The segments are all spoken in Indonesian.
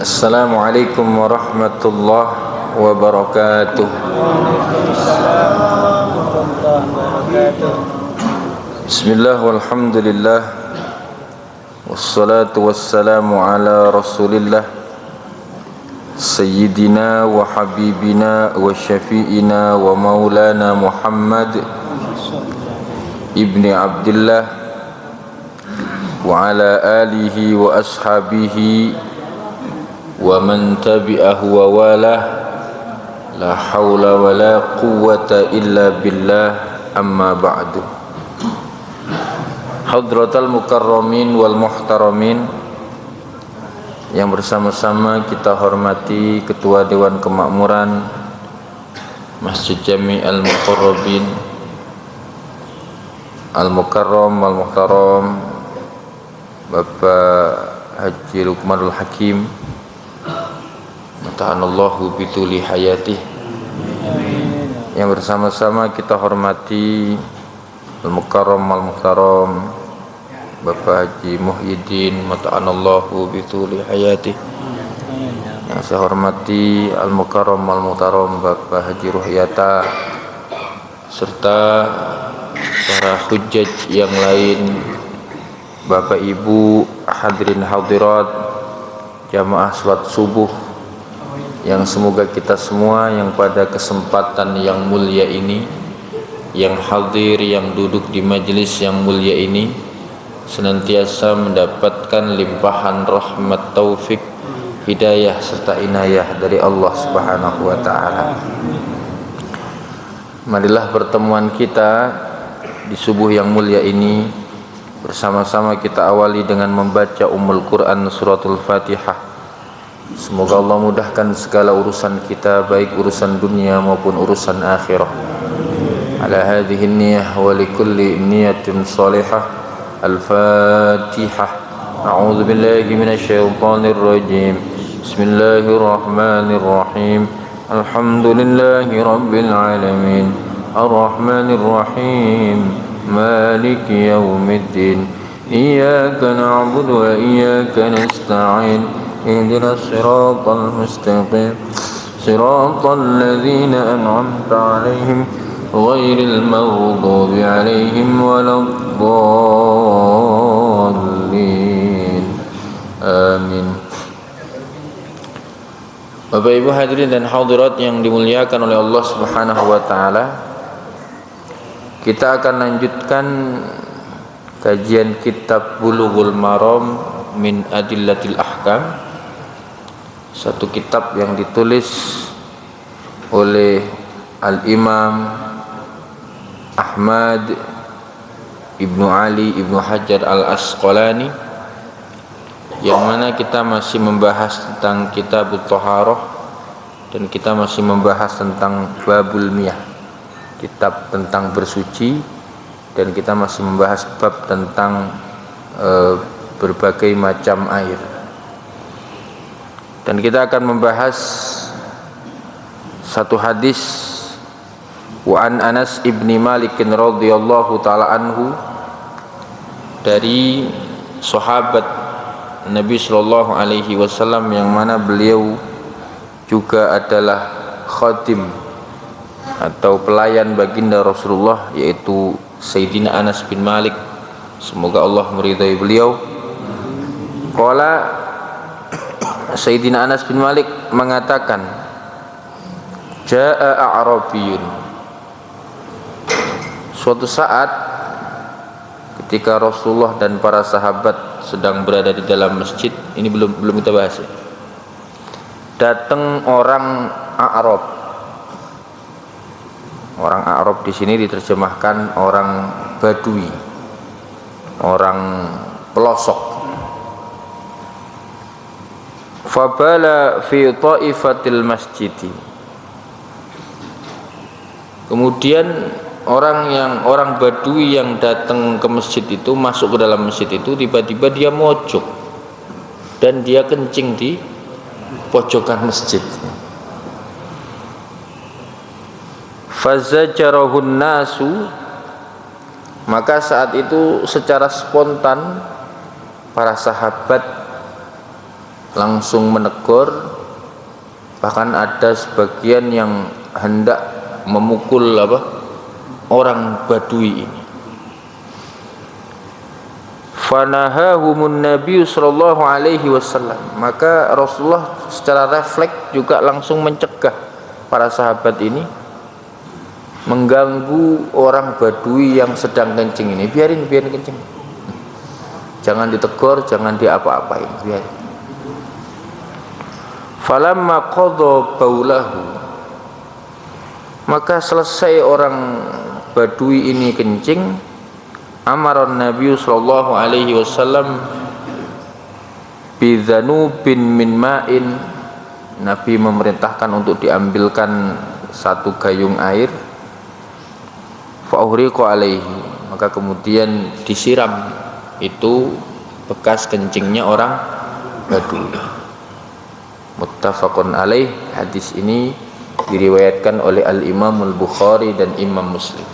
Assalamualaikum warahmatullahi wabarakatuh. Bismillah walhamdulillah wassalatu wassalamu ala rasulillah Sayyidina wa habibina wa syafi'ina wa maulana Muhammad ibni Abdullah wa ala alihi wa ashabihi wa man tabi'ahu wa walah, la hawla wa la quwwata illa billah, amma ba'du. Hadratal mukarramin wal muhtaramin, yang bersama-sama kita hormati Ketua Dewan Kemakmuran Masjid Jami' Al-Muqarrabin Al-Mukarram Al-Muhtaram Bapak Haji Luqmanul Hakim, mata'anallahu bituli hayatih. Yang bersama-sama kita hormati Al-Mukarram Al-Muhtaram Bapak Haji Muhyiddin, mata'anallahu bituli hayatih. Yang saya hormati Al-Mukarram Al-Muhtaram Bapak Haji Ruhyata, serta para hujjaj yang lain, Bapak Ibu hadirin hadirat jamaah salat subuh, yang semoga kita semua yang pada kesempatan yang mulia ini, yang hadir, yang duduk di majelis yang mulia ini, senantiasa mendapatkan limpahan rahmat, taufik, hidayah serta inayah dari Allah Subhanahu wa taala. Marilah pertemuan kita di subuh yang mulia ini bersama-sama kita awali dengan membaca Ummul Quran suratul Fatihah. Semoga Allah mudahkan segala urusan kita, baik urusan dunia maupun urusan akhirah. Ala hadhihi niyyah wa likulli niyatin salihah. Al-Fatihah. A'udzu billahi minasyaitonir rajim. Bismillahirrahmanirrahim. Alhamdulillahi rabbil alamin. Ar-Rahmanir Rahim. مالك يوم الدين إياك نعبد وإياك نستعين اهدنا الصراط المستقيم صراط الذين أنعمت عليهم غير المغضوب عليهم ولا الضالين آمين. Bapak Ibu hadirin dan hadirat yang dimuliakan oleh Allah Subhanahu wa taala, kita akan lanjutkan kajian kitab Bulughul Maram min Adillatil Ahkam, satu kitab yang ditulis oleh Al-Imam Ahmad Ibnu Ali Ibnu Hajar Al-Asqalani, yang mana kita masih membahas tentang Kitabut Thaharah dan kita masih membahas tentang Babul Miyah, kitab tentang bersuci, dan kita masih membahas bab tentang berbagai macam air. Dan kita akan membahas satu hadis wa an Anas ibni Malik radhiyallahu taala anhu, dari sahabat Nabi sallallahu alaihi wasallam, yang mana beliau juga adalah khadim atau pelayan baginda Rasulullah, yaitu Sayyidina Anas bin Malik, semoga Allah meridai beliau. Qala, Sayyidina Anas bin Malik mengatakan, Ja'a a'rabiyun. Suatu saat ketika Rasulullah dan para sahabat sedang berada di dalam masjid, ini belum kita bahas ya, datang orang A'rab. Orang Arab di sini diterjemahkan orang Badui, orang pelosok. Fabala fi ta'ifatil masjid. Kemudian orang Badui yang datang ke masjid itu, masuk ke dalam masjid itu, tiba-tiba dia mojok dan dia kencing di pojokan masjid. Fazajarahun nasu, maka saat itu secara spontan para sahabat langsung menegur, bahkan ada sebagian yang hendak memukul orang Badui ini. Fanahahumun Nabi sallallahu alaihi wasallam, maka Rasulullah secara refleks juga langsung mencegah para sahabat ini mengganggu orang Badui yang sedang kencing ini. Biarin kencing, jangan ditegur, jangan diapa-apain, biarin. Falamma qadha baulahu, maka selesai orang Badui ini kencing, amaran Nabi sallallahu alaihi wasallam bidzanubin min ma'in, Nabi memerintahkan untuk diambilkan satu gayung air, fa uhriqa alaihi, maka kemudian disiram itu bekas kencingnya orang Badui. Muttafaqun alaih, hadis ini diriwayatkan oleh Al-Imam Al-Bukhari dan Imam Muslim.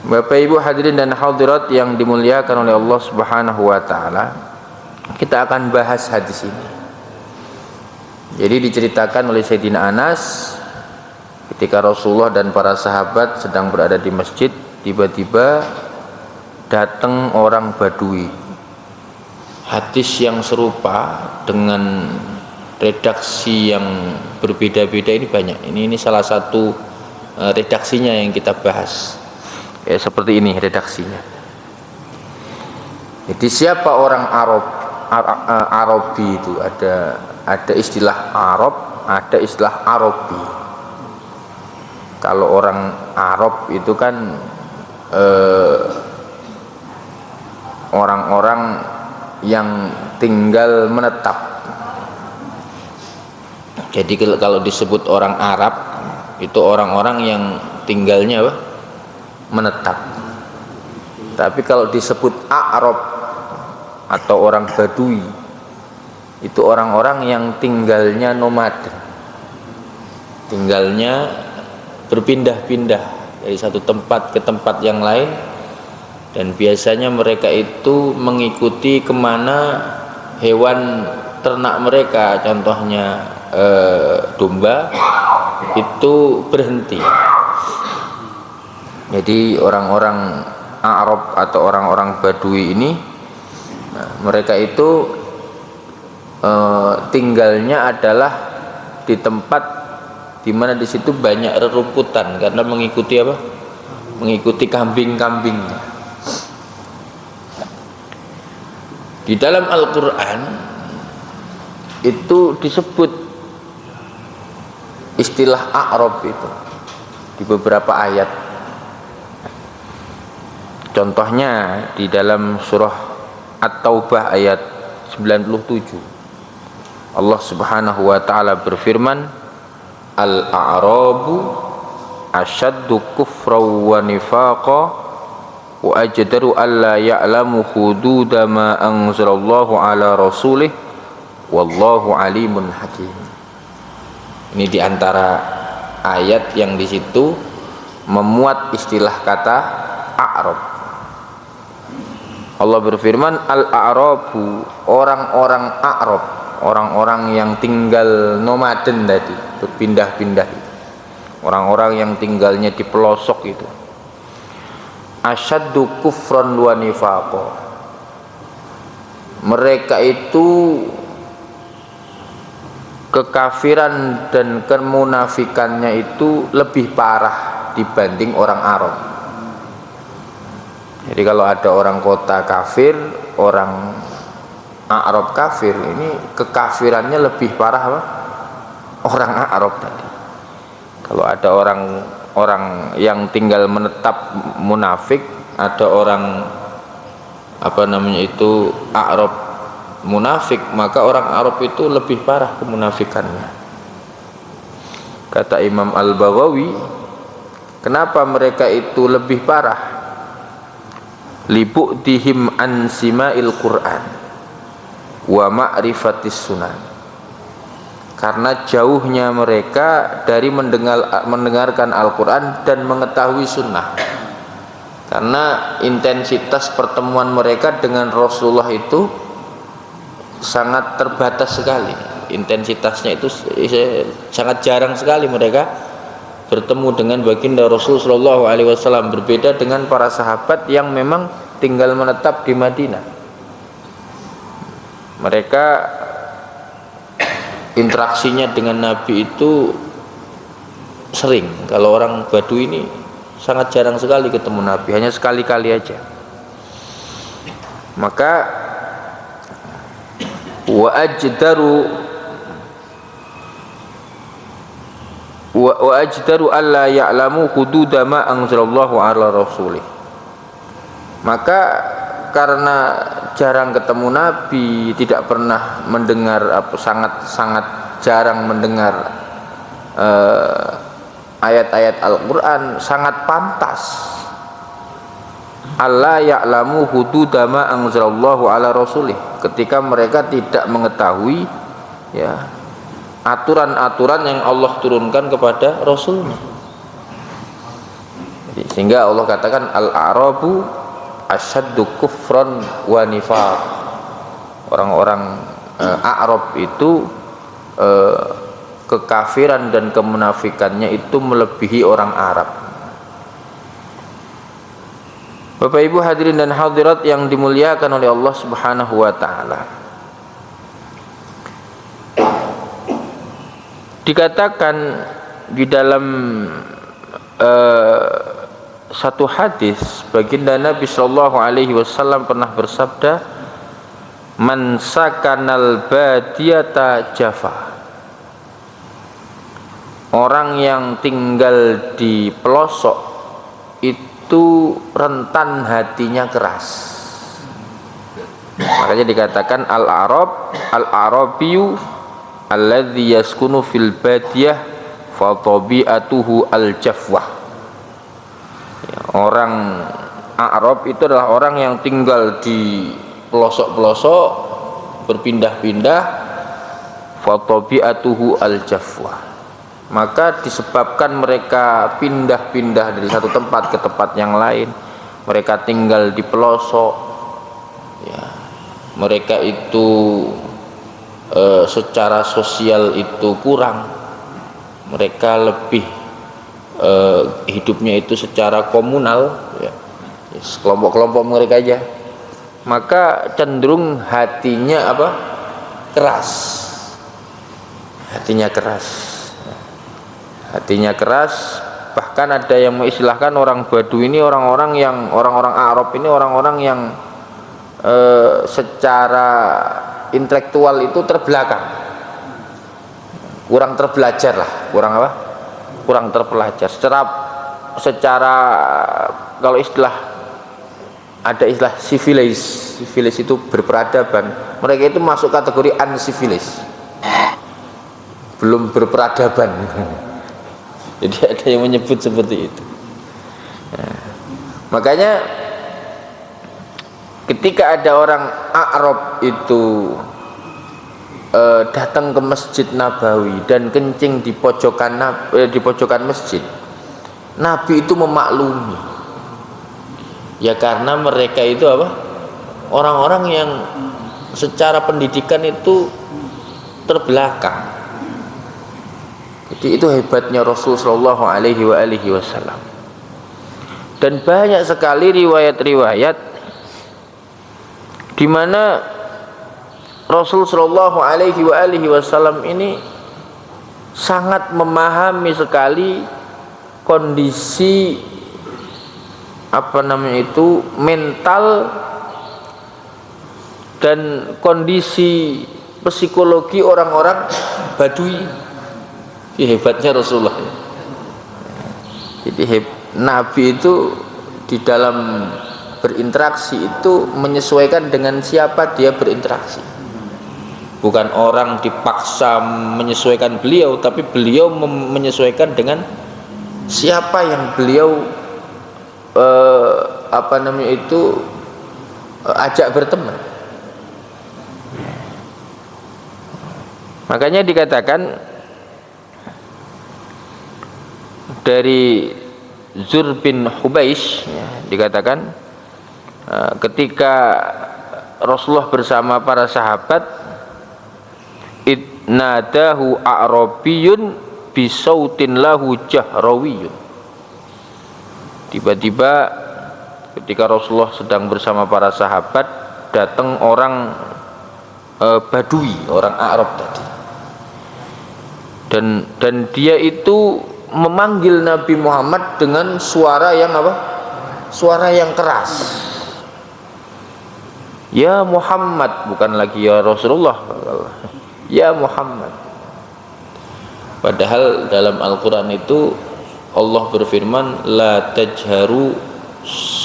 Bapak Ibu hadirin dan hadirat yang dimuliakan oleh Allah Subhanahu wa taala, kita akan bahas hadis ini. Jadi diceritakan oleh Sayyidina Anas, ketika Rasulullah dan para sahabat sedang berada di masjid, tiba-tiba datang orang Badui. Hadis yang serupa dengan redaksi yang berbeda-beda ini banyak. Ini salah satu redaksinya yang kita bahas. Seperti ini redaksinya. Jadi siapa orang Arabi itu, ada istilah Arab, ada istilah Arabi. Kalau orang Arab itu kan orang-orang yang tinggal menetap. Jadi kalau disebut orang Arab itu orang-orang yang tinggalnya menetap. Tapi kalau disebut Arab atau orang Badui itu orang-orang yang tinggalnya nomaden, tinggalnya berpindah-pindah dari satu tempat ke tempat yang lain. Dan biasanya mereka itu mengikuti kemana hewan ternak mereka, contohnya domba, itu berhenti. Jadi orang-orang Arab atau orang-orang Badui ini, mereka itu tinggalnya adalah di tempat di mana di situ banyak rerumputan, karena mengikuti mengikuti kambing-kambingnya. Di dalam Al-Quran itu disebut istilah A'rab itu di beberapa ayat. Contohnya di dalam surah At-Taubah ayat 97, Allah Subhanahu wa taala berfirman, Al-A'rabu asyaddu kufran wa nifaqa wa ajdaru alla ya'lamu hududa ma anzalallahu ala rasulih wallahu alimun hakim. Ini diantara ayat yang di situ memuat istilah kata A'rab. Allah berfirman, Al-A'rabu, orang-orang A'rab, orang-orang yang tinggal nomaden tadi, berpindah-pindah, orang-orang yang tinggalnya di pelosok itu, asyaddu kufran wa nifaqa, mereka itu kekafiran dan kemunafikannya itu lebih parah dibanding orang Arab. Jadi kalau ada orang kota kafir, orang Arab kafir, ini kekafirannya lebih parah orang Arab tadi. Kalau ada orang yang tinggal menetap munafik, ada orang Arab munafik, maka orang Arab itu lebih parah kemunafikannya. Kata Imam Al-Baghawi, kenapa mereka itu lebih parah? Libu'dihim an sima'il Qur'an wa ma'rifatis sunan, karena jauhnya mereka dari mendengarkan Al-Quran dan mengetahui sunnah. Karena intensitas pertemuan mereka dengan Rasulullah itu sangat terbatas sekali, intensitasnya itu sangat jarang sekali mereka bertemu dengan baginda Rasul sallallahu alaihi wasallam, berbeda dengan para sahabat yang memang tinggal menetap di Madinah. Mereka interaksinya dengan Nabi itu sering. Kalau orang Badui ini sangat jarang sekali ketemu Nabi, hanya sekali-kali aja. Maka wa ajdaru alla ya'lamu hududa ma anzalallahu ala rasulih. Maka karena jarang ketemu Nabi, tidak pernah mendengar sangat jarang mendengar ayat-ayat Al-Qur'an, sangat pantas alla ya'lamu hududa ma anzalallahu ala rasulih, ketika mereka tidak mengetahui ya aturan-aturan yang Allah turunkan kepada Rasulnya. Sehingga Allah katakan al-a'rabu asyaddu kufran wa nifaq. Orang-orang A'rab itu kekafiran dan kemunafikannya itu melebihi orang Arab. Bapak Ibu hadirin dan hadirat yang dimuliakan oleh Allah Subhanahu wa taala. Dikatakan di dalam satu hadis, baginda Nabi sallallahu alaihi wasallam pernah bersabda, "Man sakanal badiyata jafa." Orang yang tinggal di pelosok itu rentan hatinya keras. Makanya dikatakan al-Arabiyu alladzi yaskunu fil badiyah fa tabi'atuhu al-jafwah. Orang Arab itu adalah orang yang tinggal di pelosok-pelosok, berpindah-pindah, fa tabi'atuhu al-jafwah. Maka disebabkan mereka pindah-pindah dari satu tempat ke tempat yang lain, mereka tinggal di pelosok ya, mereka itu secara sosial itu kurang, mereka lebih hidupnya itu secara komunal ya, kelompok-kelompok mereka aja, maka cenderung hatinya keras, hatinya keras. Bahkan ada yang mengistilahkan orang Badui ini orang-orang Arab ini orang-orang yang secara intelektual itu terbelakang, kurang terbelajar lah, kurang terpelajar secara kalau ada istilah civilis itu berperadaban, mereka itu masuk kategori uncivilis, belum berperadaban. Jadi ada yang menyebut seperti itu. Nah, makanya ketika ada orang Arab itu datang ke Masjid Nabawi dan kencing di pojokan masjid, Nabi itu memaklumi. Ya karena mereka itu orang-orang yang secara pendidikan itu terbelakang. Jadi itu hebatnya Rasul sallallahu alaihi wasallam. Dan banyak sekali riwayat-riwayat di mana Rasul sallallahu alaihi wasallam ini sangat memahami sekali kondisi mental dan kondisi psikologi orang-orang Badui. Hebatnya Rasulullah. Jadi Nabi itu di dalam berinteraksi itu menyesuaikan dengan siapa dia berinteraksi. Bukan orang dipaksa menyesuaikan beliau, tapi beliau menyesuaikan dengan siapa yang beliau ajak berteman. Makanya dikatakan dari Zur bin Hubaish ya, dikatakan ketika Rasulullah bersama para sahabat, idnadahu a'rabiyun bisautin lahu jahrawiyun. Tiba-tiba ketika Rasulullah sedang bersama para sahabat, datang orang Badui, orang Arab tadi, dan dia itu memanggil Nabi Muhammad dengan suara yang apa? Suara yang keras. Ya Muhammad, bukan lagi ya Rasulullah. Ya Muhammad. Padahal dalam Al-Quran itu Allah berfirman, la tajharu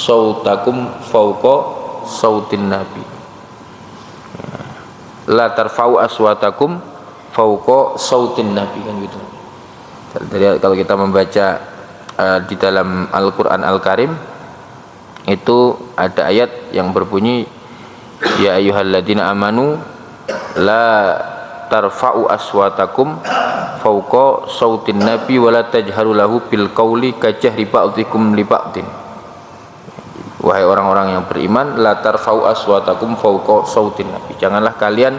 sautakum fauqa sautin nabi, la tarfa'u aswatakum fauqa sautin nabi, kan gitu. Jadi kalau kita membaca di dalam Al-Quran Al-Karim itu ada ayat yang berbunyi, ya ayyuhalladzina amanu la tarfa'u aswatakum fauqa sautin nabi wa la tajharu lahu bil qauli kajahri ba'dzikum li ba'din. Wahai orang-orang yang beriman, la tarfa'u aswatakum fauqa sautin nabi, janganlah kalian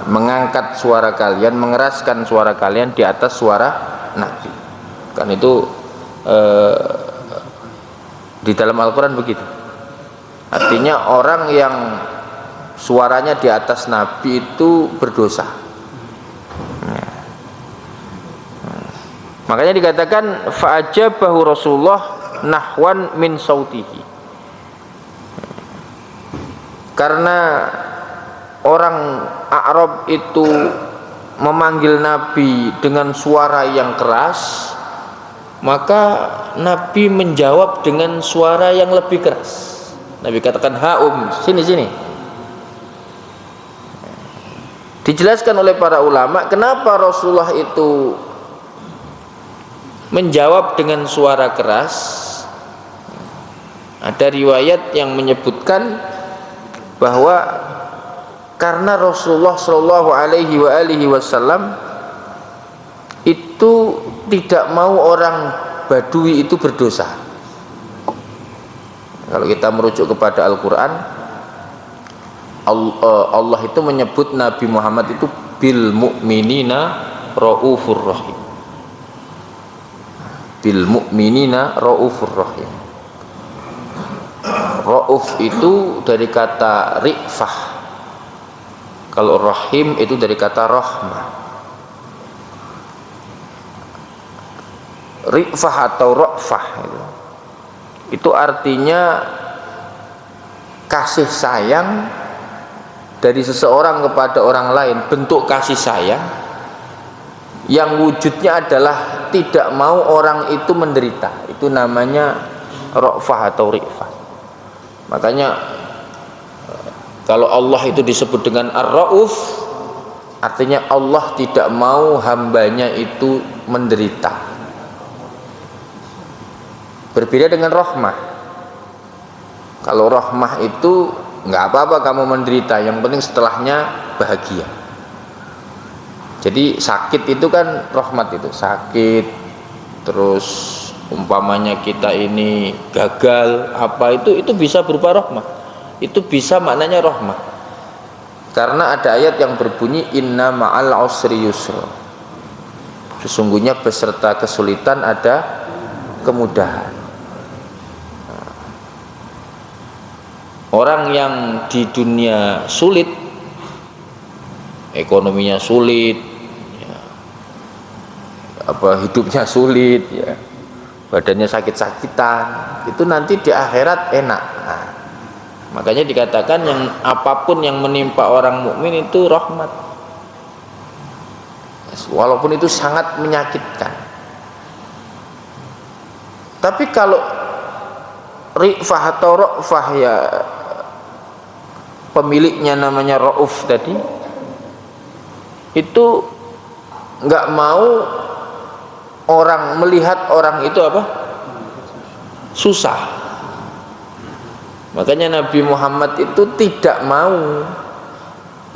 mengangkat suara kalian, mengeraskan suara kalian di atas suara nabi. Kan itu di dalam Al-Quran begitu. Artinya orang yang suaranya di atas nabi itu berdosa. Makanya dikatakan fa'ajabahu Rasulullah nahwan min sautihi, karena orang Arab itu memanggil Nabi dengan suara yang keras, maka Nabi menjawab dengan suara yang lebih keras. Nabi katakan, haum, sini. Dijelaskan oleh para ulama kenapa Rasulullah itu menjawab dengan suara keras. Ada riwayat yang menyebutkan bahwa karena Rasulullah Shallallahu Alaihi Wasallam itu tidak mau orang Badui itu berdosa. Kalau kita merujuk kepada Al-Quran, Allah itu menyebut Nabi Muhammad itu bil mu'minina raufur rahim. Bil mu'minina raufur rahim. Rauf itu dari kata rifah. Kalau rahim itu dari kata rahmah. Rifah atau ra'fah itu artinya kasih sayang dari seseorang kepada orang lain, bentuk kasih sayang yang wujudnya adalah tidak mau orang itu menderita. Itu namanya ra'fah atau rifah. Makanya kalau Allah itu disebut dengan Ar-Rauf, artinya Allah tidak mau hambanya itu menderita. Berbeda dengan rahmah. Kalau rahmah itu nggak apa-apa kamu menderita, yang penting setelahnya bahagia. Jadi sakit itu kan rahmat, itu sakit, terus umpamanya kita ini gagal apa itu bisa berupa rahmah. Itu bisa maknanya rahmah. Karena ada ayat yang berbunyi inna ma'al usri yusra. Sesungguhnya beserta kesulitan ada kemudahan. Orang yang di dunia sulit, ekonominya sulit, ya, hidupnya sulit, ya, badannya sakit-sakitan, itu nanti di akhirat enak. Nah, makanya dikatakan yang apapun yang menimpa orang mukmin itu rahmat, walaupun itu sangat menyakitkan. Tapi kalau rifah atau ra'fah, ya pemiliknya namanya Rauf tadi, itu nggak mau orang melihat orang itu apa? Susah. Makanya Nabi Muhammad itu tidak mau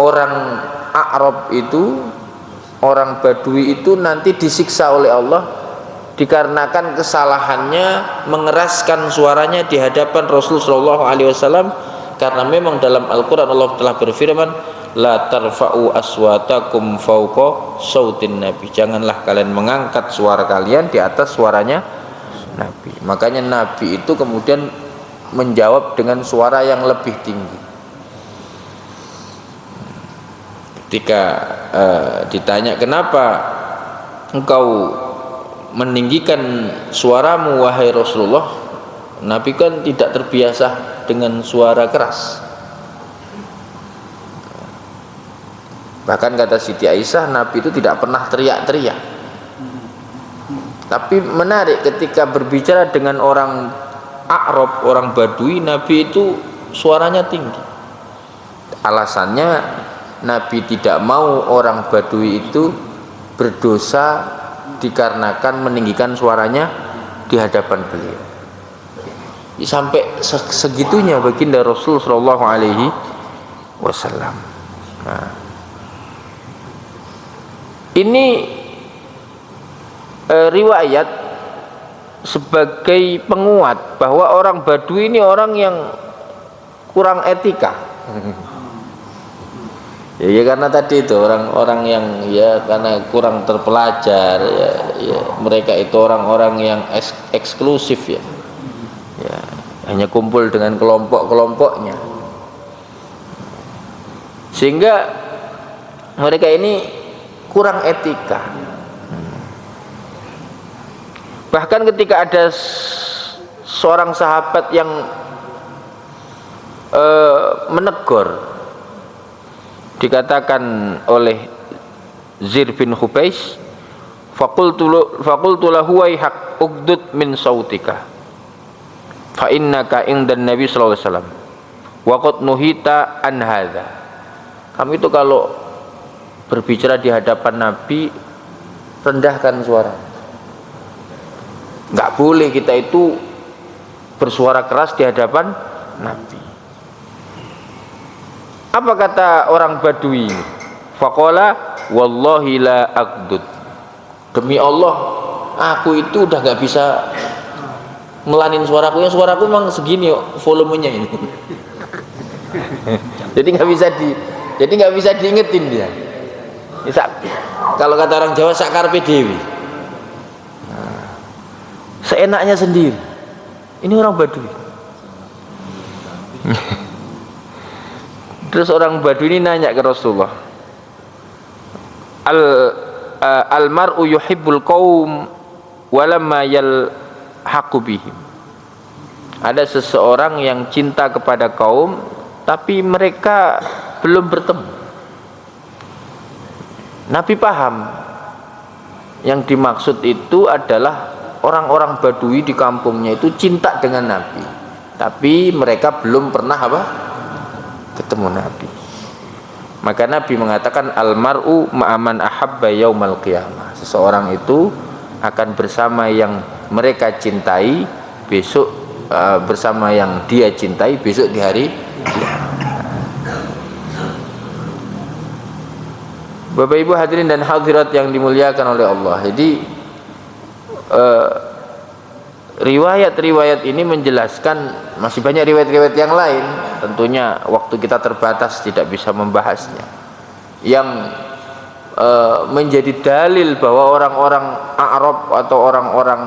orang Arab itu, orang Badui itu nanti disiksa oleh Allah dikarenakan kesalahannya mengeraskan suaranya di hadapan Rasulullah SAW Karena memang dalam Al-Quran Allah telah berfirman, la tarfa'u aswatakum fauqa sautin nabi, janganlah kalian mengangkat suara kalian di atas suaranya Nabi. Makanya Nabi itu kemudian menjawab dengan suara yang lebih tinggi. Ketika ditanya, kenapa engkau meninggikan suaramu wahai Rasulullah, Nabi kan tidak terbiasa dengan suara keras. Bahkan kata Siti Aisyah, Nabi itu tidak pernah teriak-teriak. Tapi menarik, ketika berbicara dengan orang A'rab, orang Badui, Nabi itu suaranya tinggi. Alasannya Nabi tidak mau orang Badui itu berdosa dikarenakan meninggikan suaranya di hadapan beliau. Sampai segitunya baginda Rasul sallallahu alaihi wasallam. Nah, ini riwayat sebagai penguat bahwa orang Badui ini orang yang kurang etika. Ya karena tadi itu orang-orang yang ya karena kurang terpelajar, ya mereka itu orang-orang yang eksklusif ya, hanya kumpul dengan kelompok-kelompoknya, sehingga mereka ini kurang etika. Bahkan ketika ada seorang sahabat yang menegur, dikatakan oleh Zir bin Khubais, faqultu lahu waihak ugdud min sautika fa innaka indan nabi sallallahu alaihi wasallam wa qad nuhita an hadza. Kamu itu kalau berbicara di hadapan Nabi, rendahkan suara. Enggak boleh kita itu bersuara keras di hadapan Nabi. Apa kata orang Badui? Faqala wallahi la aqdud. Demi Allah, aku itu udah gak bisa ngelanin suaraku. Yang suaraku memang segini volumenya ini. Jadi nggak bisa diingetin dia. Kalau kata orang Jawa, sakarpe dewi. Seenaknya sendiri. Ini orang Badui. Terus orang Badui ini nanya ke Rasulullah, al-mar'u yuhibbul qaum walamma yalhaqu bihim. Ada seseorang yang cinta kepada kaum tapi mereka belum bertemu. Nabi paham yang dimaksud itu adalah orang-orang Badui di kampungnya itu cinta dengan Nabi, tapi mereka belum pernah ketemu Nabi. Maka Nabi mengatakan almar'u ma'aman ahabba yaumal qiyamah. Seseorang itu akan bersama yang mereka cintai besok, bersama yang dia cintai besok di hari kiamat. Bapak Ibu hadirin dan hadirat yang dimuliakan oleh Allah. Jadi riwayat-riwayat ini menjelaskan, masih banyak riwayat-riwayat yang lain, tentunya waktu kita terbatas tidak bisa membahasnya, yang menjadi dalil bahwa orang-orang Arab atau orang-orang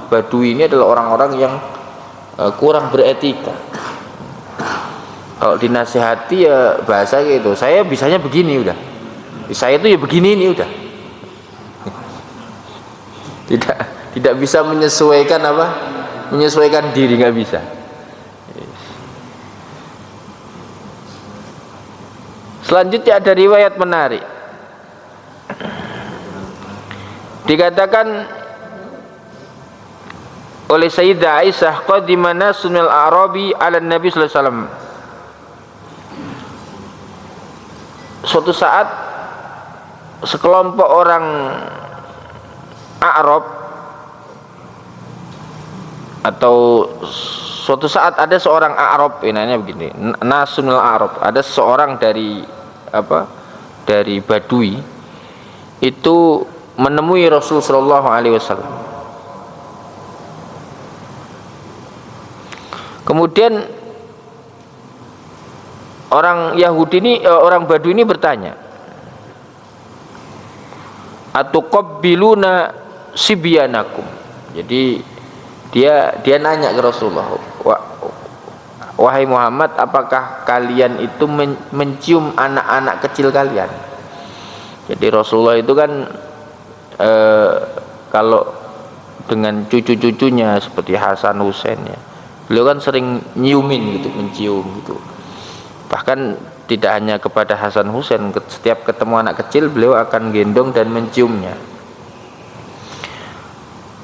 Badui ini adalah orang-orang yang kurang beretika. Kalau dinasihati ya bahasa gitu, saya bisanya begini udah, saya itu ya begini ini udah, tidak bisa menyesuaikan diri, nggak bisa. Selanjutnya ada riwayat menarik, dikatakan oleh Sayyidah Aisyah, qadimana sunil Arabi ala Nabi sallallahu alaihi wasallam. Suatu saat sekelompok orang Arab, atau suatu saat ada seorang Arab, inanya begini, nasunul Arab, ada seorang dari Badui itu menemui Rasul sallallahu alaihi wasallam. Kemudian orang Yahudi ini, orang Badui ini bertanya, atuqabbiluna sibyanakum. Jadi dia nanya ke Rasulullah, wahai Muhammad, apakah kalian itu mencium anak-anak kecil kalian? Jadi Rasulullah itu kan kalau dengan cucu-cucunya seperti Hasan Husain ya, beliau kan sering nyiumin gitu, mencium gitu. Bahkan tidak hanya kepada Hasan Husain, setiap ketemu anak kecil beliau akan gendong dan menciumnya.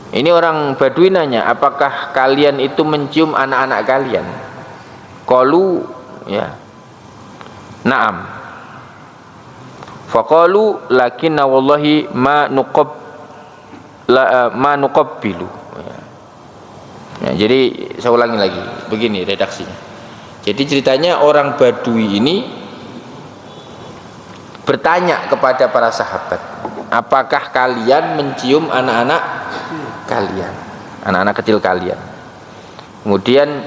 Ini orang Badui nanya, apakah kalian itu mencium anak-anak kalian? Qalu ya, na'am. Faqalu lakinna wallahi ma nuqabbilu. Ya, jadi saya ulangi lagi, begini redaksinya. Jadi ceritanya orang Badui ini bertanya kepada para sahabat, apakah kalian mencium anak-anak kalian, anak-anak kecil kalian? Kemudian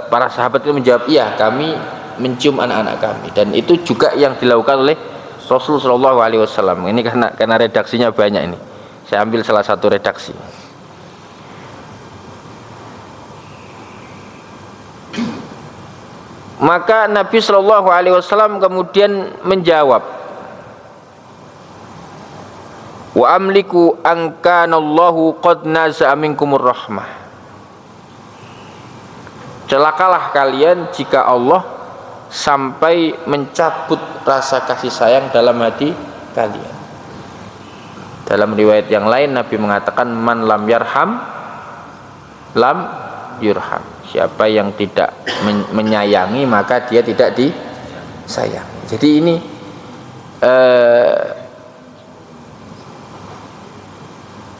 para sahabat itu menjawab, iya, kami mencium anak-anak kami. Dan itu juga yang dilakukan oleh Rasulullah SAW. Ini karena redaksinya banyak ini, saya ambil salah satu redaksi. Maka Nabi SAW kemudian menjawab, wa amliku an kanallahu qad naza'a minkumur rahmah. Celakalah kalian jika Allah sampai mencabut rasa kasih sayang dalam hati kalian. Dalam riwayat yang lain Nabi mengatakan, man lam yarham lam yurham. Siapa yang tidak menyayangi maka dia tidak disayang. Jadi ini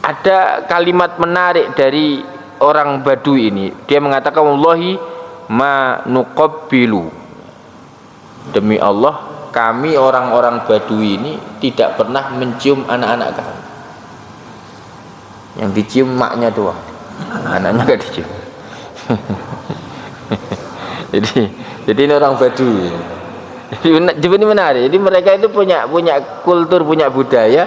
ada kalimat menarik dari orang Badui ini. Dia mengatakan, wallahi ma nuqabbilu. Demi Allah, kami orang-orang Badui ini tidak pernah mencium anak-anak kami. Yang dicium maknya doang, anaknya gak dicium. jadi ini orang Badui. Jadi ini menarik. Jadi mereka itu punya kultur, punya budaya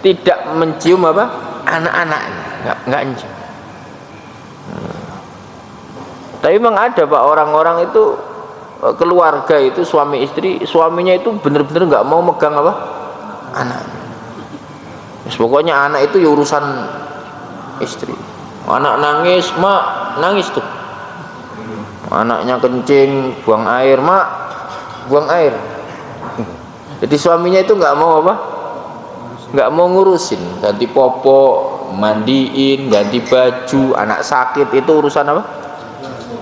tidak mencium apa anak-anaknya, nggak mencium. Tapi memang ada Pak, orang-orang itu, keluarga itu suami istri, suaminya itu benar-benar nggak mau megang apa anak. Pokoknya anak itu ya urusan istri. Anak nangis, mak nangis tuh. Anaknya kencing, buang air, mak buang air. Jadi suaminya itu nggak mau apa? Nggak mau ngurusin, ganti popok, mandiin, ganti baju, anak sakit itu urusan apa?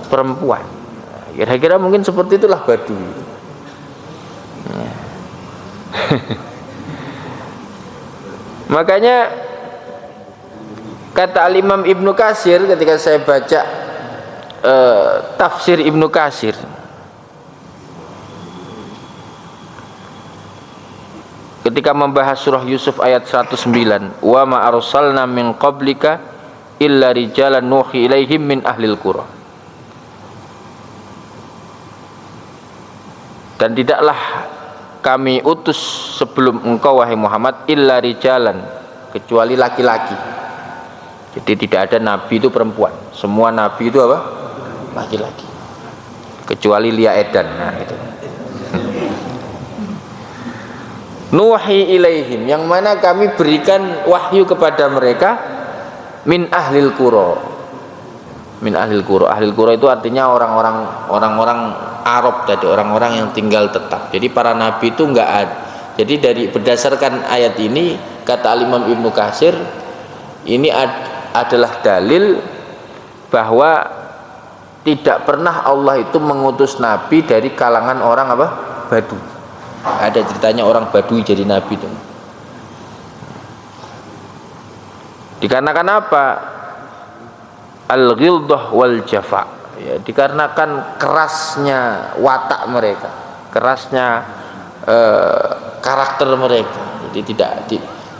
Perempuan. Kira-kira mungkin seperti itulah Badui. Makanya kata Al-Imam Ibnu Katsir ketika saya baca tafsir Ibnu Katsir, ketika membahas surah Yusuf ayat 109, wa ma arsalna min qablika illa rijalan nuhi ilaihim min ahlil qura. Dan tidaklah kami utus sebelum engkau wahai Muhammad illa rijalan, kecuali laki-laki. Jadi tidak ada nabi itu perempuan, semua nabi itu apa? Laki-laki, kecuali Lia Edan. Nah, itu. Nuhi ilaihim, yang mana kami berikan wahyu kepada mereka min ahlil qura. Min ahlil qura. Ahlil qura itu artinya orang-orang Arab tadi, orang-orang yang tinggal tetap. Jadi para nabi itu enggak ada. Jadi dari berdasarkan ayat ini kata Al-Imam Ibnu Katsir, ini adalah dalil bahwa tidak pernah Allah itu mengutus nabi dari kalangan orang apa? Badui. Ada ceritanya orang Badui jadi nabi itu. Dikarenakan apa? Al-ghildah wal jafa. Ya, dikarenakan kerasnya watak mereka, kerasnya karakter mereka. Jadi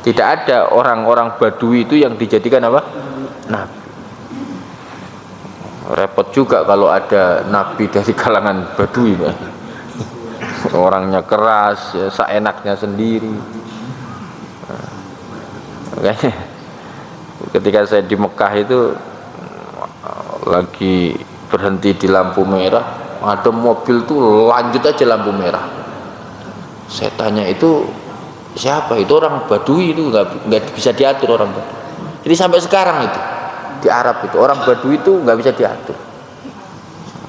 tidak ada orang-orang Badui itu yang dijadikan apa? Nabi. repot juga kalau ada nabi dari kalangan Badui, Pak. Orangnya keras, ya, seenaknya sendiri. Makanya ketika saya di Mekah itu lagi berhenti di lampu merah, ada mobil tuh lanjut aja lampu merah. Saya tanya, itu siapa? Itu orang Badui, itu nggak bisa diatur orang Badui. Jadi sampai sekarang itu di Arab itu orang Badui itu nggak bisa diatur.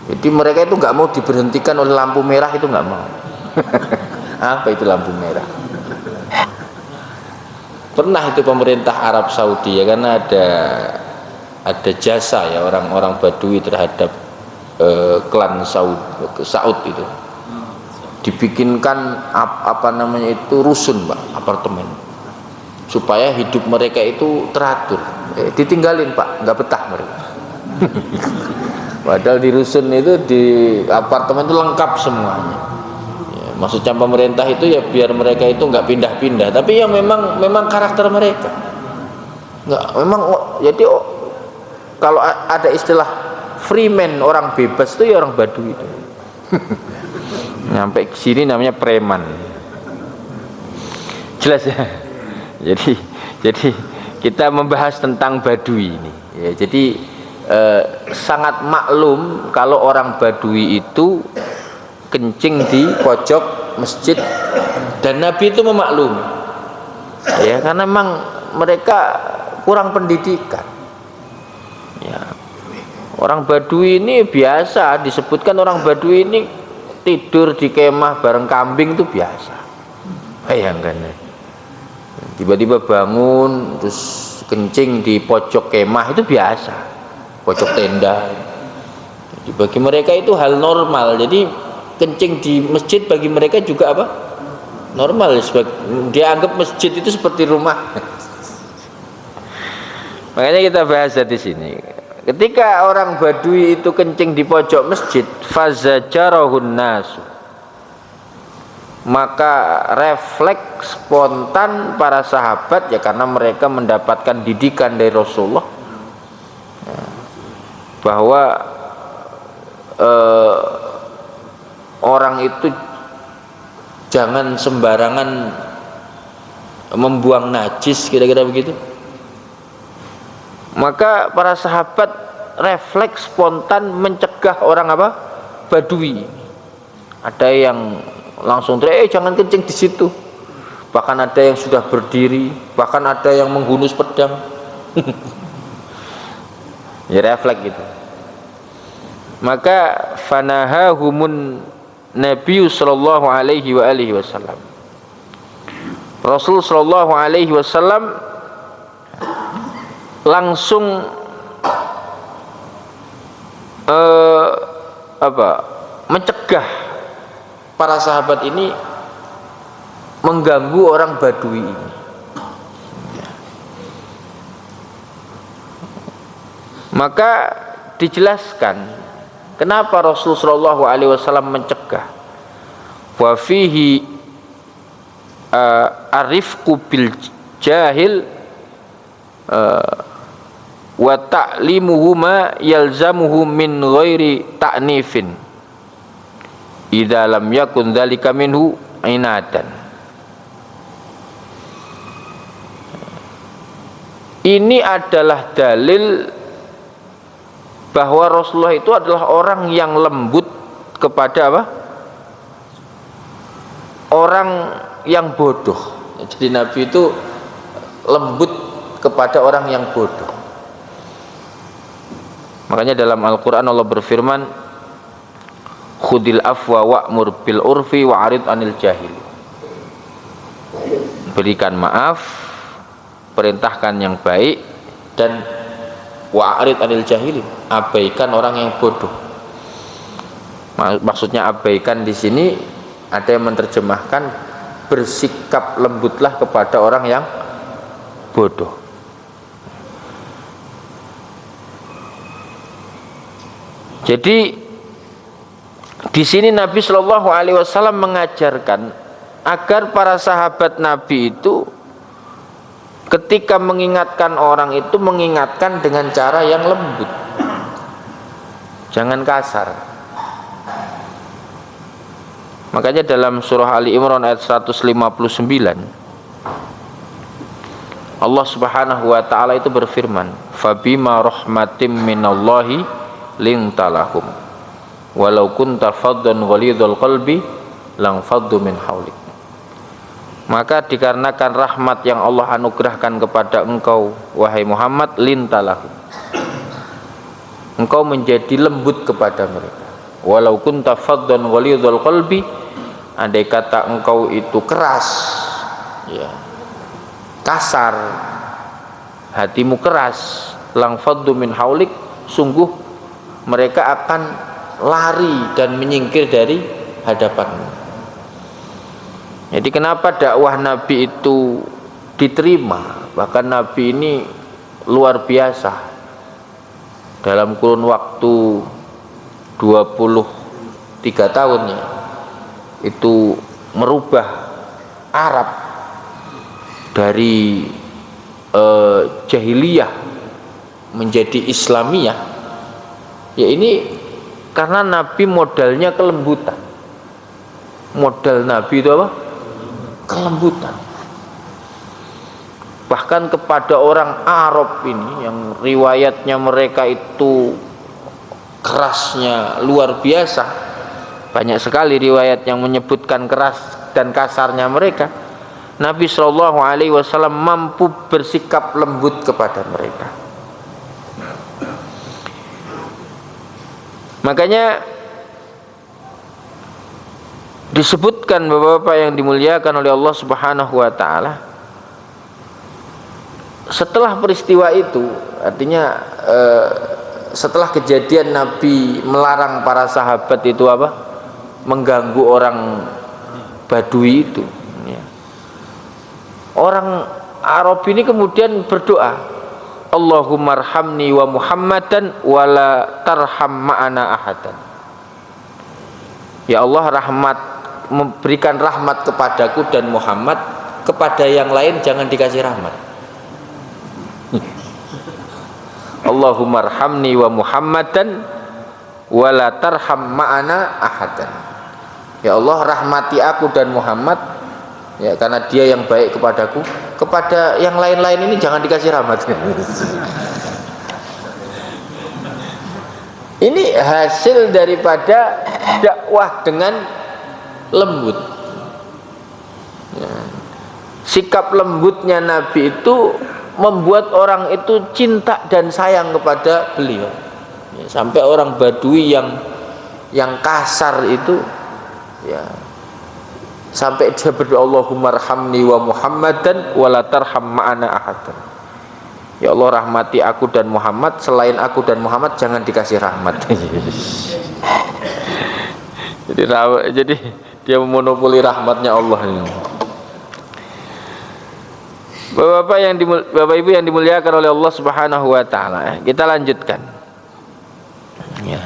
Jadi mereka itu nggak mau diberhentikan oleh lampu merah, itu nggak mau. Apa itu lampu merah? Pernah itu pemerintah Arab Saudi ya, karena ada jasa ya orang-orang Badui terhadap klan Saud itu, dibikinkan apa namanya itu rusun, Pak, apartemen, supaya hidup mereka itu teratur. Ditinggalin, Pak, nggak betah mereka. Padahal di rusun itu, di apartemen itu lengkap semuanya. Ya, maksudnya pemerintah itu ya biar mereka itu nggak pindah-pindah, tapi yang memang karakter mereka nggak, memang jadi kalau ada istilah free man, orang bebas itu ya orang Badui itu. Sampai sini namanya preman. Jelas ya. Jadi kita membahas tentang Badui ini. Ya, jadi sangat maklum kalau orang Badui itu kencing di pojok masjid, dan Nabi itu memaklumi. Ya, karena memang mereka kurang pendidikan. Ya. Orang Badui ini biasa disebutkan, orang Badui ini tidur di kemah bareng kambing itu biasa. Bayangkan, tiba-tiba bangun terus kencing di pojok kemah itu biasa, pojok tenda. Jadi bagi mereka itu hal normal. Jadi kencing di masjid bagi mereka juga apa? Normal. Dia anggap masjid itu seperti rumah. Makanya kita bahas di sini. Ketika orang Badui itu kencing di pojok masjid, fazajarahun nasu, maka refleks spontan para sahabat, ya karena mereka mendapatkan didikan dari Rasulullah bahwa orang itu jangan sembarangan membuang najis, kira-kira begitu. Maka para sahabat refleks spontan mencegah orang apa? Badui. Ada yang langsung teriak, jangan kencing di situ. Bahkan ada yang sudah berdiri, bahkan ada yang menghunus pedang. Ya, refleks gitu. Maka fanahahumun Nabi sallallahu alaihi wasallam. Rasul sallallahu alaihi wasallam langsung mencegah para sahabat ini mengganggu orang Badui ini. Maka dijelaskan kenapa Rasul sallallahu alaihi wasallam mencegah. Wa fihi arifqu bil jahil wa ta'limuhu ma yalzamuhu min ghairi ta'nifin idza lam yakun dzalika minhu inadan. Ini adalah dalil bahwa Rasulullah itu adalah orang yang lembut kepada apa? Orang yang bodoh. Jadi Nabi itu lembut kepada orang yang bodoh. Makanya dalam Al-Quran Allah berfirman, khudil afwa wa'mur bil urfi wa'arid anil jahil. Berikan maaf, perintahkan yang baik, dan wa'arid anil jahil, abaikan orang yang bodoh. Maksudnya abaikan di sini ada yang menerjemahkan bersikap lembutlah kepada orang yang bodoh. Jadi di sini Nabi Shallallahu Alaihi Wasallam mengajarkan agar para sahabat Nabi itu ketika mengingatkan orang itu mengingatkan dengan cara yang lembut. jangan kasar. Makanya dalam surah Ali Imran ayat 159 Allah Subhanahu wa taala itu berfirman, "Fabima rahmatim minallahi lintalahum walau kunta faddan ghalidhal qalbi lang faddu min haulik." Maka dikarenakan rahmat yang Allah anugerahkan kepada engkau wahai Muhammad, lintalahum, engkau menjadi lembut kepada mereka. Walau kunta faddan ghalidhal qalbi, andai kata engkau itu keras, ya, kasar, hatimu keras, lang faddu min haulik, sungguh mereka akan lari dan menyingkir dari hadapanmu. Jadi kenapa dakwah Nabi itu diterima? Bahkan Nabi ini luar biasa. Dalam kurun waktu 23 tahunnya itu merubah Arab dari jahiliyah menjadi Islamiyah. Ya ini karena Nabi modalnya kelembutan. Modal Nabi itu apa? Kelembutan. Bahkan kepada orang Arab ini yang riwayatnya mereka itu kerasnya luar biasa. Banyak sekali riwayat yang menyebutkan keras dan kasarnya mereka. Nabi Shallallahu Alaihi Wasallam mampu bersikap lembut kepada mereka. Makanya disebutkan bapak-bapak yang dimuliakan oleh Allah Subhanahu Wa Taala, setelah peristiwa itu, artinya setelah kejadian Nabi melarang para sahabat itu apa? Mengganggu orang Badui itu. Orang Arab ini kemudian berdoa, Allahumma arhamni wa Muhammadan wala tarham ma'ana ahadan. Ya Allah, memberikan rahmat kepadaku dan Muhammad, kepada yang lain jangan dikasih rahmat. Allahumma arhamni wa Muhammadan wala tarham ma'ana ahadan. Ya Allah, rahmati aku dan Muhammad, ya karena dia yang baik kepadaku, kepada yang lain-lain ini jangan dikasih rahmat. Ini hasil daripada dakwah dengan lembut, ya. Sikap lembutnya Nabi itu membuat orang itu cinta dan sayang kepada beliau, ya, sampai orang Badui yang kasar itu, ya, sampai dia berdoa Allahumma arhamni wa Muhammadan wala tarham ma'ana ahadan. Ya Allah, rahmati aku dan Muhammad, selain aku dan Muhammad jangan dikasih rahmat. jadi dia memonopoli rahmatnya Allah ini. Bapak Ibu yang dimuliakan oleh Allah Subhanahu Wa Taala, kita lanjutkan. Ya.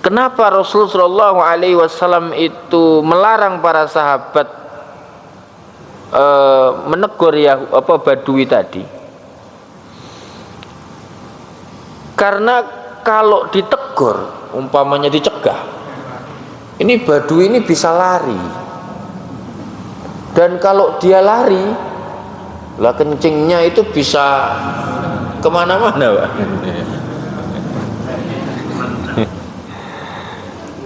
Kenapa Rasulullah Shallallahu Alaihi Wasallam itu melarang para sahabat menegur Badui tadi? Karena kalau ditegur, umpamanya dicegah, ini Badui ini bisa lari. Dan kalau dia lari, lah kencingnya itu bisa kemana-mana, Pak.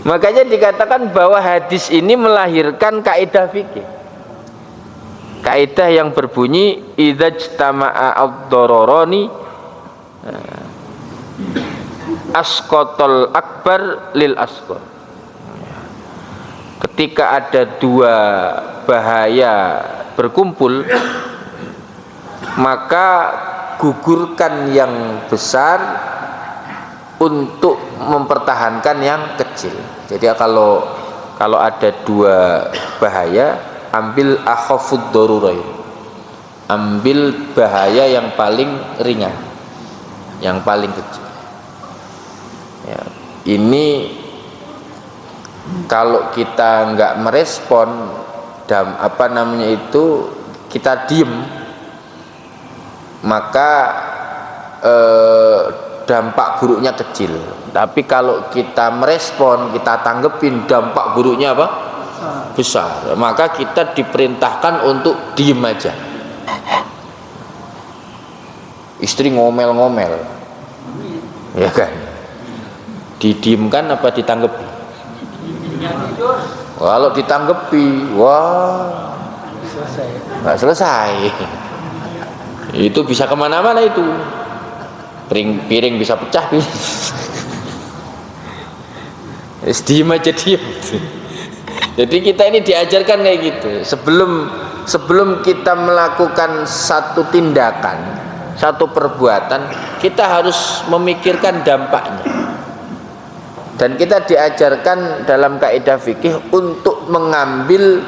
Makanya dikatakan bahwa hadis ini melahirkan kaidah fikih. Kaidah yang berbunyi idza ijtama'a ad-dararani asqatal akbar lil asghar. Ketika ada dua bahaya berkumpul, maka gugurkan yang besar untuk mempertahankan yang kecil. Jadi kalau ada dua bahaya, ambil akhafud darurain, ambil bahaya yang paling ringan, yang paling kecil. Ya, ini kalau kita nggak merespon, kita diem, maka dampak buruknya kecil. Tapi kalau kita merespon, kita tanggepin, dampak buruknya apa? Besar. Maka kita diperintahkan untuk diem aja. Istri ngomel-ngomel, ya kan? Didiemkan apa ditanggepi? Kalau ditanggepi, wah, nggak selesai. Itu bisa kemana-mana itu. Piring bisa pecah, diem aja diem. Jadi kita ini diajarkan kayak gitu. Sebelum kita melakukan satu tindakan, satu perbuatan, kita harus memikirkan dampaknya. Dan kita diajarkan dalam kaidah fikih untuk mengambil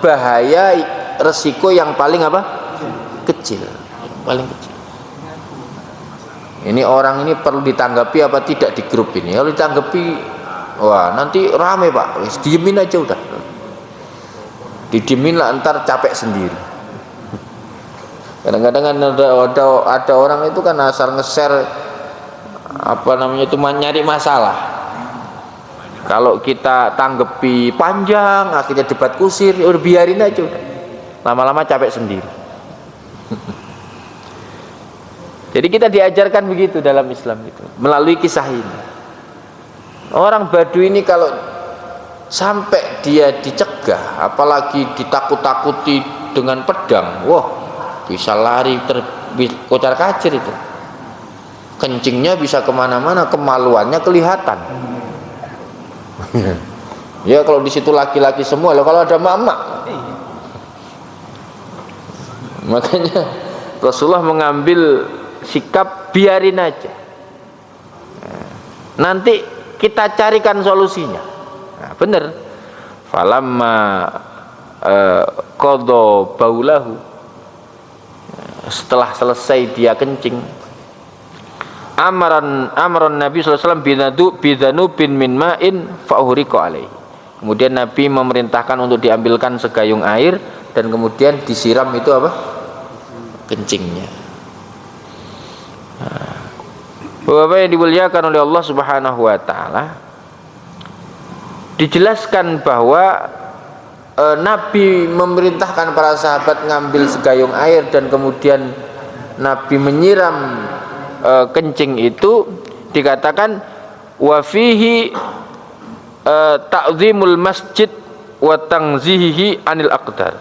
bahaya resiko yang paling apa? Kecil, paling kecil. Ini orang ini perlu ditanggapi apa tidak di grup ini? Kalau ditanggapi, wah nanti rame pak, diemin aja udah. Didiemin lah, ntar capek sendiri. Kadang-kadang kan ada orang itu kan asal nge-share apa namanya itu, nyari masalah. Kalau kita tanggapi panjang, akhirnya debat kusir, udah biarin aja udah. Lama-lama capek sendiri. Jadi kita diajarkan begitu dalam Islam itu, melalui kisah ini. Orang Badu ini kalau sampai dia dicegah, apalagi ditakut-takuti dengan pedang, wah bisa lari kocar kacir itu. Kencingnya bisa kemana-mana, kemaluannya kelihatan. Ya kalau di situ laki-laki semua, loh kalau ada mak-mak. Makanya Rasulullah mengambil sikap biarin aja. Nanti kita carikan solusinya. Nah, benar. Falamma qadha baulahu, setelah selesai dia kencing, amaran Nabi sallallahu alaihi wasallam bidanubin min ma'in fa'uriqa alaihi. Kemudian Nabi memerintahkan untuk diambilkan segayung air dan kemudian disiram itu apa? Kencingnya. Bapak yang dimuliakan oleh Allah Subhanahu wa taala, dijelaskan bahwa Nabi memerintahkan para sahabat ngambil segayung air dan kemudian Nabi menyiram kencing itu, dikatakan wa fihi ta'zimul masjid wa tangzihihi anil aqdar.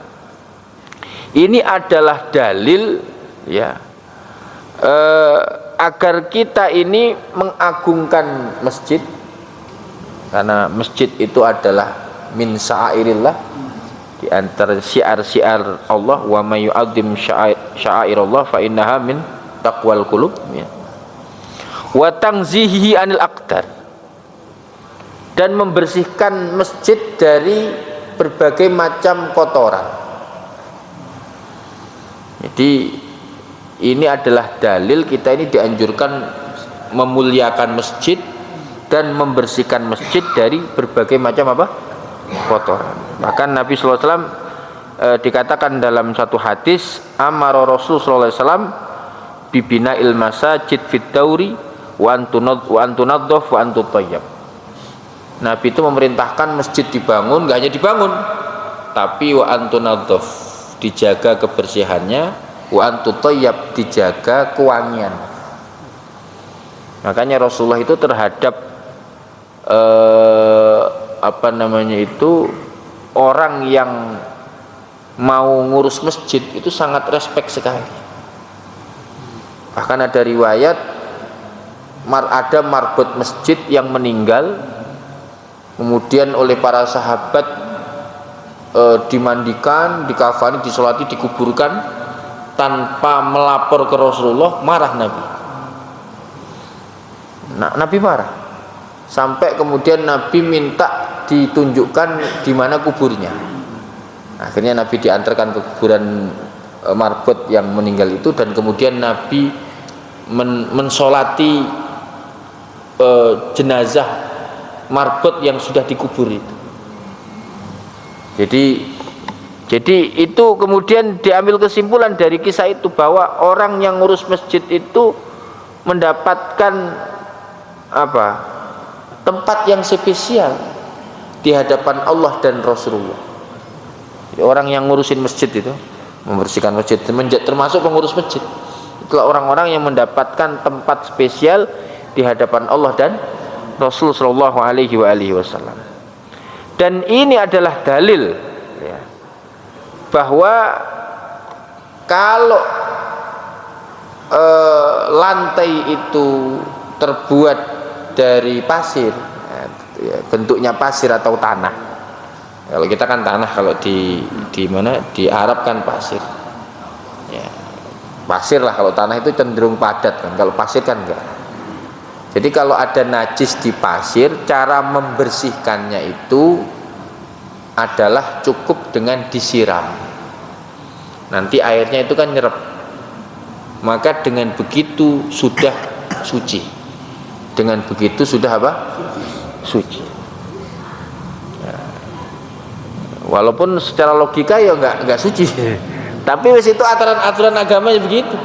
Ini adalah dalil ya agar kita ini mengagungkan masjid, karena masjid itu adalah min sya'airillah, di antara syiar-syiar Allah, wa may yu'azzim sya'airallah fa innaha min taqwal qulub ya. Wa tangzihihi anil aqdar, dan membersihkan masjid dari berbagai macam kotoran. Jadi ini adalah dalil kita ini dianjurkan memuliakan masjid dan membersihkan masjid dari berbagai macam apa? Kotoran. Bahkan Nabi sallallahu alaihi wasallam dikatakan dalam satu hadis, amara Rasul sallallahu alaihi wasallam bibina il masajid fit dauri wa antunadhaf wa antutayyab. Nabi itu memerintahkan masjid dibangun, enggak hanya dibangun, tapi wa antunadhaf, dijaga kebersihannya, wa antutayyab, dijaga kewangian. Makanya Rasulullah itu terhadap apa namanya itu, orang yang mau ngurus masjid itu sangat respect sekali. Bahkan ada riwayat ada marbot masjid yang meninggal, kemudian oleh para sahabat dimandikan, dikafani, disolati, dikuburkan tanpa melapor ke Rasulullah. Marah Nabi. Nabi marah sampai kemudian Nabi minta ditunjukkan di mana kuburnya. Akhirnya Nabi diantarkan ke kuburan marbot yang meninggal itu, dan kemudian Nabi mensolati jenazah marbot yang sudah dikubur itu. Jadi Jadi itu kemudian diambil kesimpulan dari kisah itu bahwa orang yang ngurus masjid itu mendapatkan apa? Tempat yang spesial di hadapan Allah dan Rasulullah. Orang yang ngurusin masjid itu, membersihkan masjid, termasuk pengurus masjid. Itulah orang-orang yang mendapatkan tempat spesial di hadapan Allah dan Rasul sallallahu alaihi wasallam. Dan ini adalah dalil ya, bahwa kalau lantai itu terbuat dari pasir, ya, bentuknya pasir atau tanah. Kalau kita kan tanah, kalau di mana di Arab kan pasir. Ya, pasir lah, kalau tanah itu cenderung padat kan, kalau pasir kan enggak. Jadi kalau ada najis di pasir, cara membersihkannya itu adalah cukup dengan disiram. Nanti airnya itu kan nyerap. Maka dengan begitu sudah suci. Dengan begitu sudah apa? Suci. Ya. Walaupun secara logika ya enggak suci. Tapi wis itu aturan agamanya begitu.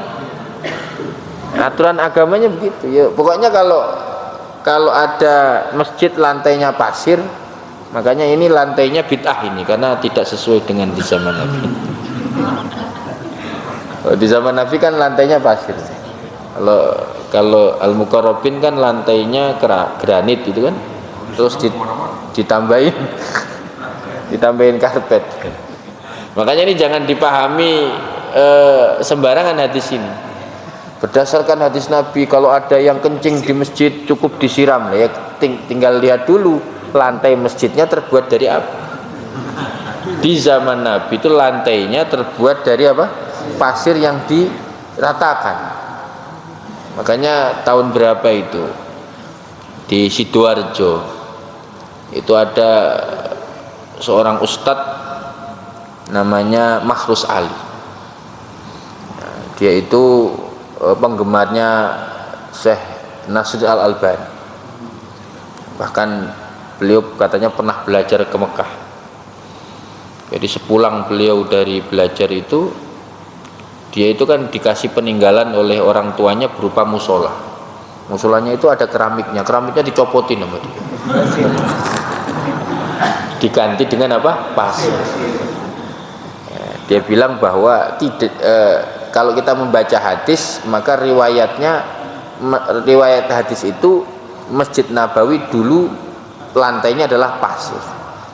Aturan agamanya begitu. Ya, pokoknya kalau ada masjid lantainya pasir, makanya ini lantainya bid'ah ini karena tidak sesuai dengan di zaman Nabi. Di zaman Nabi kan lantainya pasir. Kalau Al-Muqarrabin kan lantainya granit gitu kan. Terus ditambahin karpet. Makanya ini jangan dipahami sembarangan hadis ini. Berdasarkan hadis Nabi, kalau ada yang kencing di masjid cukup disiram. Ya tinggal lihat dulu lantai masjidnya terbuat dari apa. Di zaman Nabi itu lantainya terbuat dari apa? Pasir yang diratakan. Makanya tahun berapa itu di Sidoarjo itu ada seorang ustadz namanya Makhrus Ali. Nah, dia itu penggemarnya Syekh Nasir Al-Albani. Bahkan beliau katanya pernah belajar ke Mekah. Jadi sepulang beliau dari belajar itu, dia itu kan dikasih peninggalan oleh orang tuanya berupa musola. Musolanya itu ada keramiknya dicopotin sama dia. Diganti dengan apa? Pasir. Dia bilang bahwa kalau kita membaca hadis, maka riwayat hadis itu Masjid Nabawi dulu lantainya adalah pasir.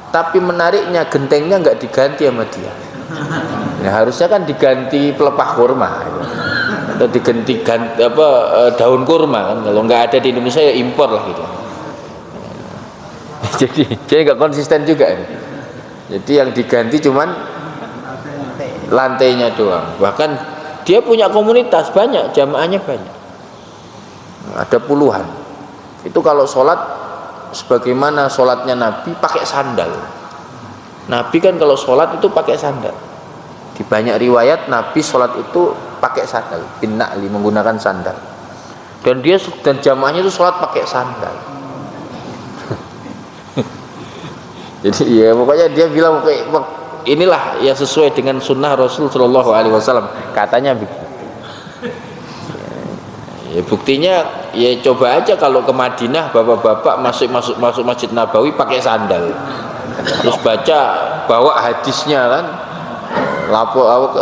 Tapi menariknya gentengnya nggak diganti sama dia. Nah, harusnya kan diganti pelepah kurma atau diganti daun kurma kan. Kalau nggak ada di Indonesia ya impor lah gitu. Jadi nggak konsisten juga. Jadi yang diganti cuman lantainya doang. Bahkan dia punya komunitas banyak, jamaahnya banyak. Ada puluhan. Itu kalau sholat sebagaimana sholatnya Nabi pakai sandal. Nabi kan kalau sholat itu pakai sandal. Di banyak riwayat Nabi sholat itu pakai sandal, bin na'li, menggunakan sandal. Dan jamaahnya itu sholat pakai sandal. Jadi ya pokoknya dia bilang inilah yang sesuai dengan sunnah Rasul Shallallahu Alaihi Wasallam, katanya begitu. Ya, buktinya ya coba aja kalau ke Madinah bapak-bapak masuk Masjid Nabawi pakai sandal, terus bawa hadisnya kan,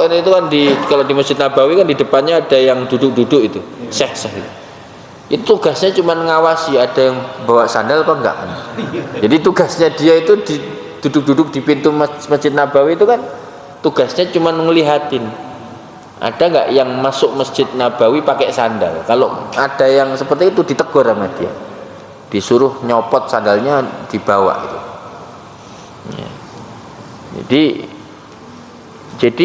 itu kan kalau di Masjid Nabawi kan di depannya ada yang duduk-duduk itu, syekh itu tugasnya cuma ngawasi ada yang bawa sandal apa enggak. Jadi tugasnya dia itu duduk-duduk di pintu Masjid Nabawi itu kan tugasnya cuma ngelihatin ada nggak yang masuk Masjid Nabawi pakai sandal. Kalau ada yang seperti itu ditegur sama dia, disuruh nyopot sandalnya, dibawa gitu. Ya. Jadi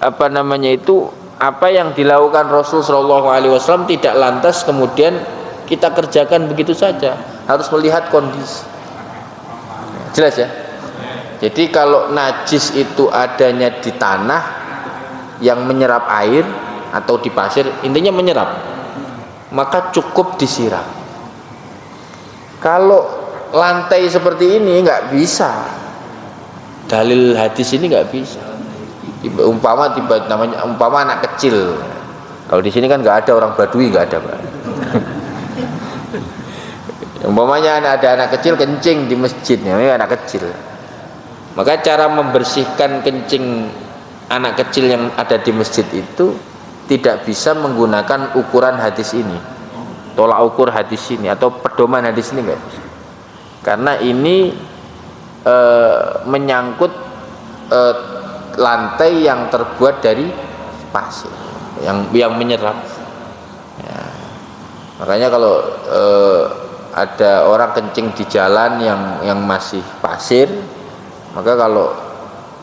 apa namanya itu, apa yang dilakukan Rasul Shallallahu Alaihi Wasallam tidak lantas kemudian kita kerjakan begitu saja, harus melihat kondisi. Jelas ya. Jadi kalau najis itu adanya di tanah yang menyerap air atau di pasir, intinya menyerap, maka cukup disiram. Kalau lantai seperti ini nggak bisa, dalil hadis ini nggak bisa. Umpama anak kecil. Kalau di sini kan nggak ada orang Badui, nggak ada, Pak. Umpamanya ada anak kecil kencing di masjid, namanya anak kecil. Maka cara membersihkan kencing anak kecil yang ada di masjid itu tidak bisa menggunakan ukuran hadis ini, tolak ukur hadis ini atau pedoman hadis ini, nggak bisa. Karena ini menyangkut lantai yang terbuat dari pasir yang menyerap. Ya. Makanya kalau ada orang kencing di jalan yang masih pasir, maka kalau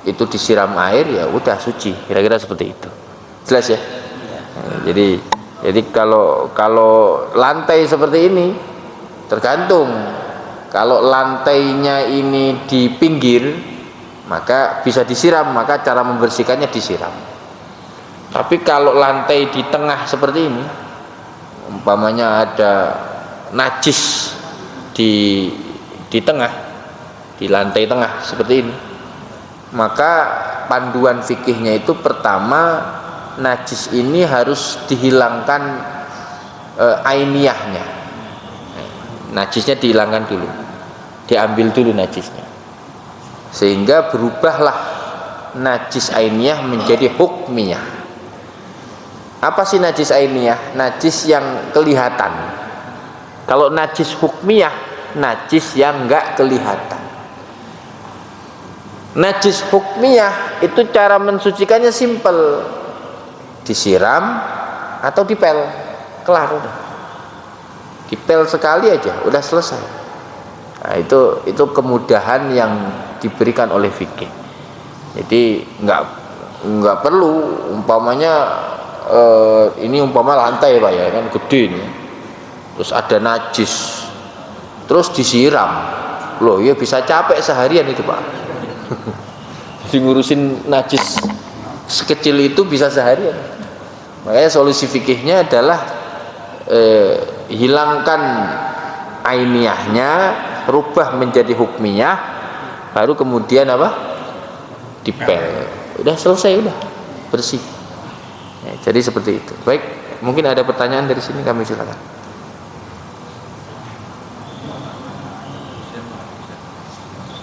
itu disiram air ya udah suci, kira-kira seperti itu. Jelas ya? Jadi kalau lantai seperti ini tergantung. Kalau lantainya ini di pinggir maka bisa disiram, maka cara membersihkannya disiram. Tapi kalau lantai di tengah seperti ini, umpamanya ada najis di tengah, di lantai tengah seperti ini, maka panduan fikihnya itu pertama, najis ini harus dihilangkan ainiyahnya. Najisnya dihilangkan dulu, diambil dulu najisnya, sehingga berubahlah najis ainiyah menjadi hukmiyah. Apa sih najis ainiyah? Najis yang kelihatan. Kalau najis hukmiyah, najis yang enggak kelihatan. Najis hukmiyah itu cara mensucikannya simpel, disiram atau dipel, kelar udah. Dipel sekali aja udah selesai. Nah, itu kemudahan yang diberikan oleh fikih. Jadi nggak perlu umpamanya ini umpama lantai, Pak, ya kan gede nih, terus ada najis terus disiram, loh ya bisa capek seharian itu, Pak. Jadi ngurusin najis sekecil itu bisa seharian. Makanya solusi fikihnya adalah hilangkan ainiyahnya, rubah menjadi hukmiyah, baru kemudian apa, dipel, udah selesai, udah bersih. Ya, jadi seperti itu. Baik, mungkin ada pertanyaan dari sini, kami silakan.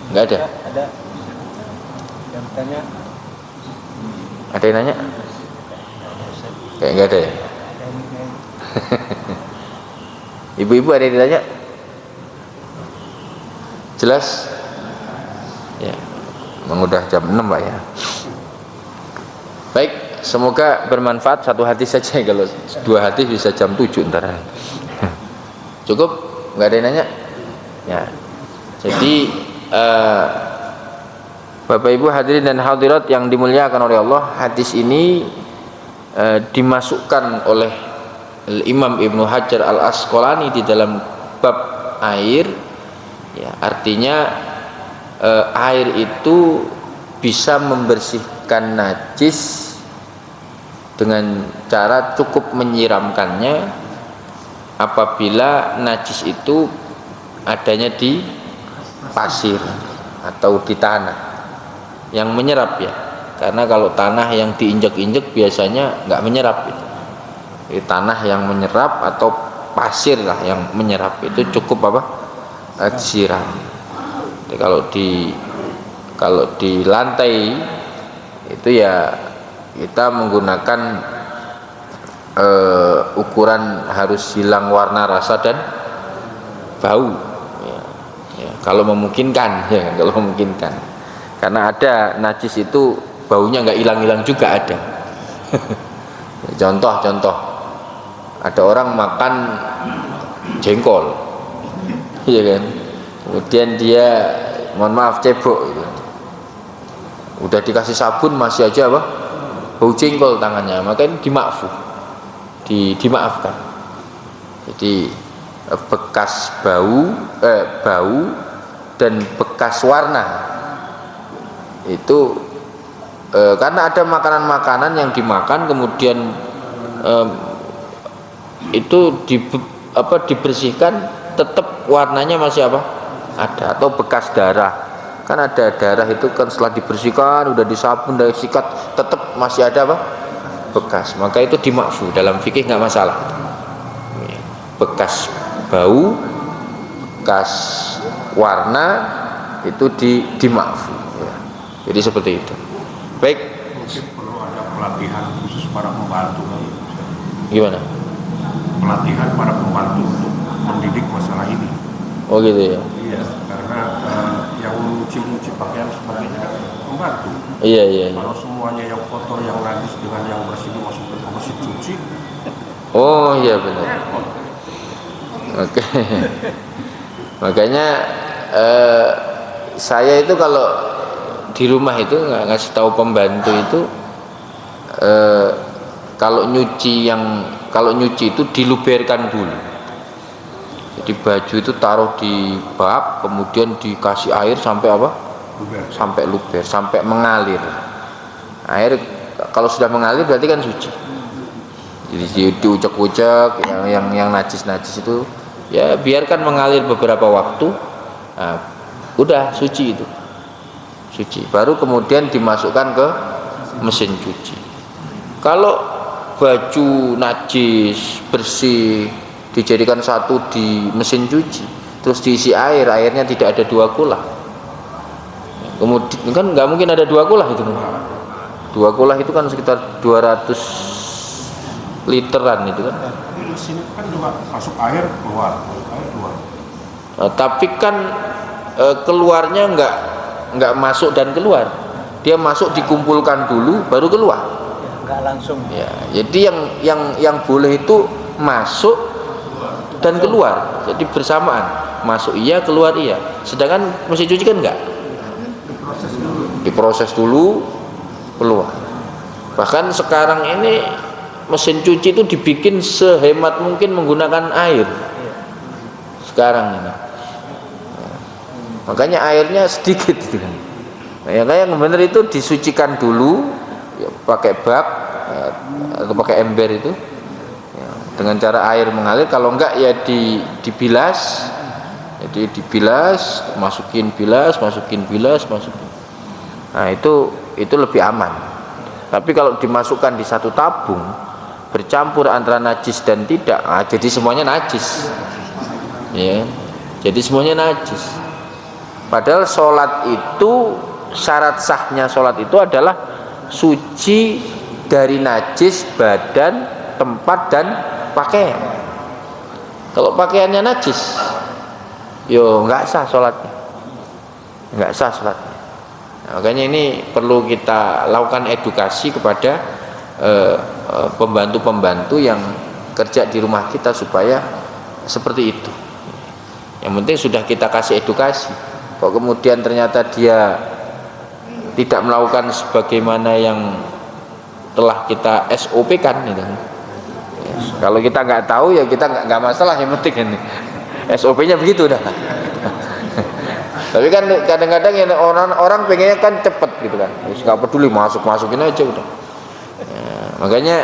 Enggak ada? Ada yang tanya. Ada yang nanya? Kayak enggak ada ya? Ibu-ibu ada yang ditanya? Jelas? Ya, mengudah jam 6, Pak, ya. Baik, semoga bermanfaat. Satu hadis saja, kalau dua hadis bisa jam 7 ntar. Cukup? Nggak ada yang nanya? Ya. Jadi Bapak Ibu hadirin dan hadirat yang dimuliakan oleh Allah, hadis ini dimasukkan oleh Imam Ibnu Hajar Al-Asqalani di dalam bab air. Ya, artinya air itu bisa membersihkan najis dengan cara cukup menyiramkannya apabila najis itu adanya di pasir atau di tanah yang menyerap, ya. Karena kalau tanah yang diinjak-injak biasanya nggak menyerap itu. Jadi, tanah yang menyerap atau pasir lah yang menyerap itu cukup apa? Disiram. Jadi, kalau di lantai itu ya kita menggunakan ukuran harus hilang warna, rasa dan bau, ya, kalau memungkinkan, ya, kalau memungkinkan. Karena ada najis itu baunya nggak hilang-hilang juga ada. Contoh, ada orang makan jengkol, iya kan, kemudian dia mohon maaf cebok gitu. Udah dikasih sabun masih aja apa, bau jengkol tangannya, makanya dimaafkan. Jadi bekas bau dan bekas warna itu karena ada makanan-makanan yang dimakan kemudian itu dibersihkan tetap warnanya masih apa, ada, atau bekas darah Kan ada darah itu kan setelah dibersihkan, udah disapu, udah disikat, tetap masih ada apa? Bekas. Maka itu dimakfu, dalam fikih nggak masalah. Bekas bau, bekas warna itu dimakfu. Ya. Jadi seperti itu. Baik. Mungkin perlu ada pelatihan khusus para pembantu. Gimana? Pelatihan para pembantu untuk mendidik masalah ini. Oh gitu ya. Iya, karena yang nyuci pakaian sebagainya pembantu. Iya. Kalau semuanya yang kotor, yang najis dengan yang bersih dimasukkan ke mesin cuci. Oh iya benar. Oke. Makanya saya itu kalau di rumah itu nggak ngasih tahu pembantu itu kalau nyuci itu diluberkan dulu. Jadi baju itu taruh di bak, kemudian dikasih air sampai apa? Luber. Sampai luber, sampai mengalir. Air kalau sudah mengalir berarti kan suci. Jadi diucek-ucek yang najis-najis itu ya biarkan mengalir beberapa waktu. Nah, udah suci itu. Suci. Baru kemudian dimasukkan ke mesin cuci. Kalau baju najis, bersih dijadikan satu di mesin cuci, terus diisi air, airnya tidak ada 2 kulah. Kemudian kan nggak mungkin ada 2 kulah itu. 2 kulah itu kan sekitar 200 literan itu kan. Di sini kan juga masuk air keluar, Tapi kan keluarnya nggak masuk dan keluar. Dia masuk dikumpulkan dulu baru keluar. Nggak langsung. Ya, jadi yang boleh itu masuk dan keluar, jadi bersamaan, masuk iya keluar iya. Sedangkan mesin cuci kan enggak, diproses dulu keluar. Bahkan sekarang ini mesin cuci itu dibikin sehemat mungkin menggunakan air sekarang ini. Makanya airnya sedikit gitu kan. Yang yang benar itu disucikan dulu ya, pakai bak atau pakai ember itu dengan cara air mengalir. Kalau enggak ya dibilas. Jadi dibilas, masukin bilas. Nah itu lebih aman. Tapi kalau dimasukkan di satu tabung bercampur antara najis dan tidak, jadi semuanya najis. Ya. Jadi semuanya najis. Padahal sholat itu, syarat sahnya sholat itu adalah suci dari najis badan, tempat dan pakaian. Kalau pakaiannya najis, yo nggak sah sholatnya, nggak sah sholatnya. Nah, makanya ini perlu kita lakukan edukasi kepada pembantu-pembantu yang kerja di rumah kita supaya seperti itu. Yang penting sudah kita kasih edukasi. Kok kemudian ternyata dia tidak melakukan sebagaimana yang telah kita SOP kan gitu. Kalau kita nggak tahu ya kita nggak masalah, yang penting ini SOP-nya begitu dah. Tapi kan kadang-kadang ya orang pengennya kan cepet gitu kan, nggak peduli masukin aja udah. Ya, makanya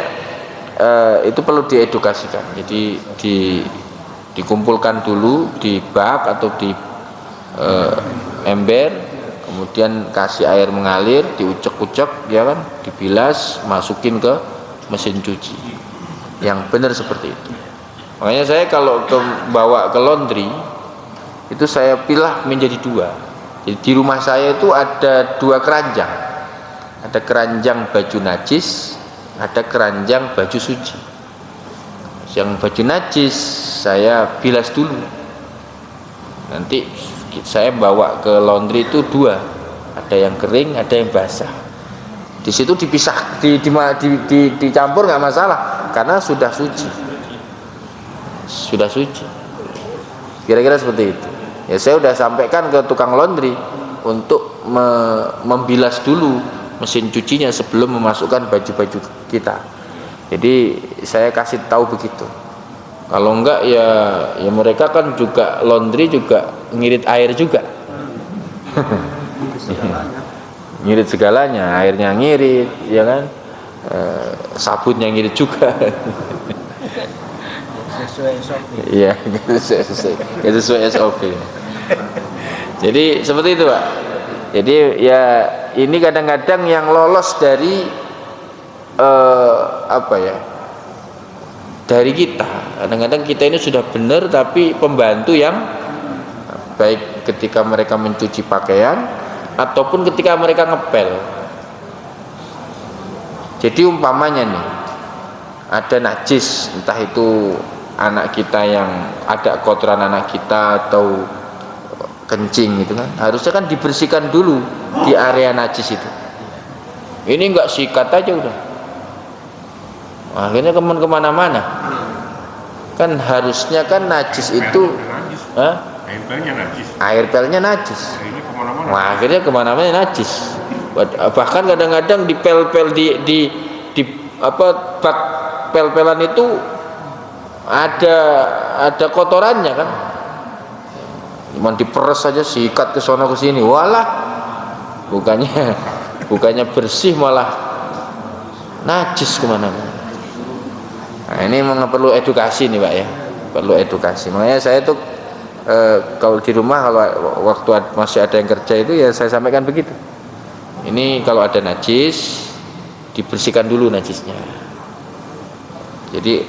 itu perlu diedukasikan. Jadi dikumpulkan dulu di bak atau di ember, kemudian kasih air mengalir, diucek-ucek ya kan, dibilas, masukin ke mesin cuci. Yang benar seperti itu. Makanya saya kalau bawa ke laundry itu saya pilah menjadi 2. Jadi di rumah saya itu ada 2 keranjang. Ada keranjang baju najis, ada keranjang baju suci. Yang baju najis saya bilas dulu. Nanti saya bawa ke laundry itu 2. Ada yang kering, ada yang basah. Di situ dipisah, dicampur nggak masalah, karena sudah suci. Kira-kira seperti itu. Ya saya sudah sampaikan ke tukang laundry untuk membilas dulu mesin cucinya sebelum memasukkan baju-baju kita. Jadi saya kasih tahu begitu. Kalau enggak ya mereka kan juga laundry juga ngirit air juga. Ngirit segalanya, airnya ngirit, ya kan, sabunnya ngirit juga. Sesuai SOP. Iya, sesuai SOP. Jadi seperti itu Pak. Jadi ya ini kadang-kadang yang lolos dari dari kita. Kadang-kadang kita ini sudah benar tapi pembantu yang baik ketika mereka mencuci pakaian ataupun ketika mereka ngepel. Jadi umpamanya nih ada najis, entah itu anak kita yang ada kotoran anak kita atau kencing gitu kan, harusnya kan dibersihkan dulu di area najis itu. Ini enggak sikat aja udah, akhirnya kemana-mana. Kan harusnya kan najis itu air pelnya najis. Akhirnya kemana-mana najis. Bahkan kadang-kadang di pel-pel di bak pel-pelan itu ada kotorannya kan. Cuma diperes saja, sikat ke sono ke sini, walah bukannya bersih malah najis kemana-mana. Nah, ini memang perlu edukasi nih Pak ya, perlu edukasi. Makanya saya tuh kalau di rumah, kalau waktu masih ada yang kerja itu ya saya sampaikan begitu. Ini kalau ada najis dibersihkan dulu najisnya. Jadi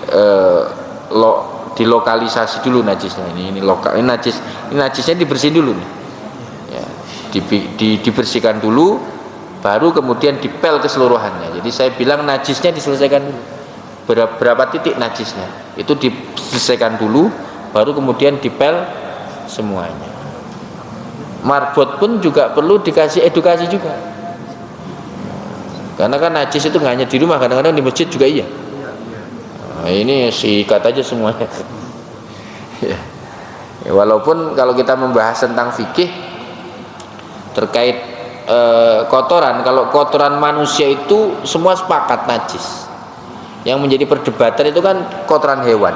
dilokalisasi dulu najisnya. Ini lokal, ini najisnya dibersihin dulu nih. Ya, dibersihkan dulu, baru kemudian dipel keseluruhannya. Jadi saya bilang najisnya diselesaikan dulu. Berapa titik najisnya itu diselesaikan dulu, baru kemudian dipel semuanya. Marbot pun juga perlu dikasih edukasi juga, karena kan najis itu nggak hanya di rumah, kadang-kadang di masjid juga iya. Nah, ini sikat aja semuanya. Ya, walaupun kalau kita membahas tentang fikih terkait kotoran, kalau kotoran manusia itu semua sepakat najis. Yang menjadi perdebatan itu kan kotoran hewan,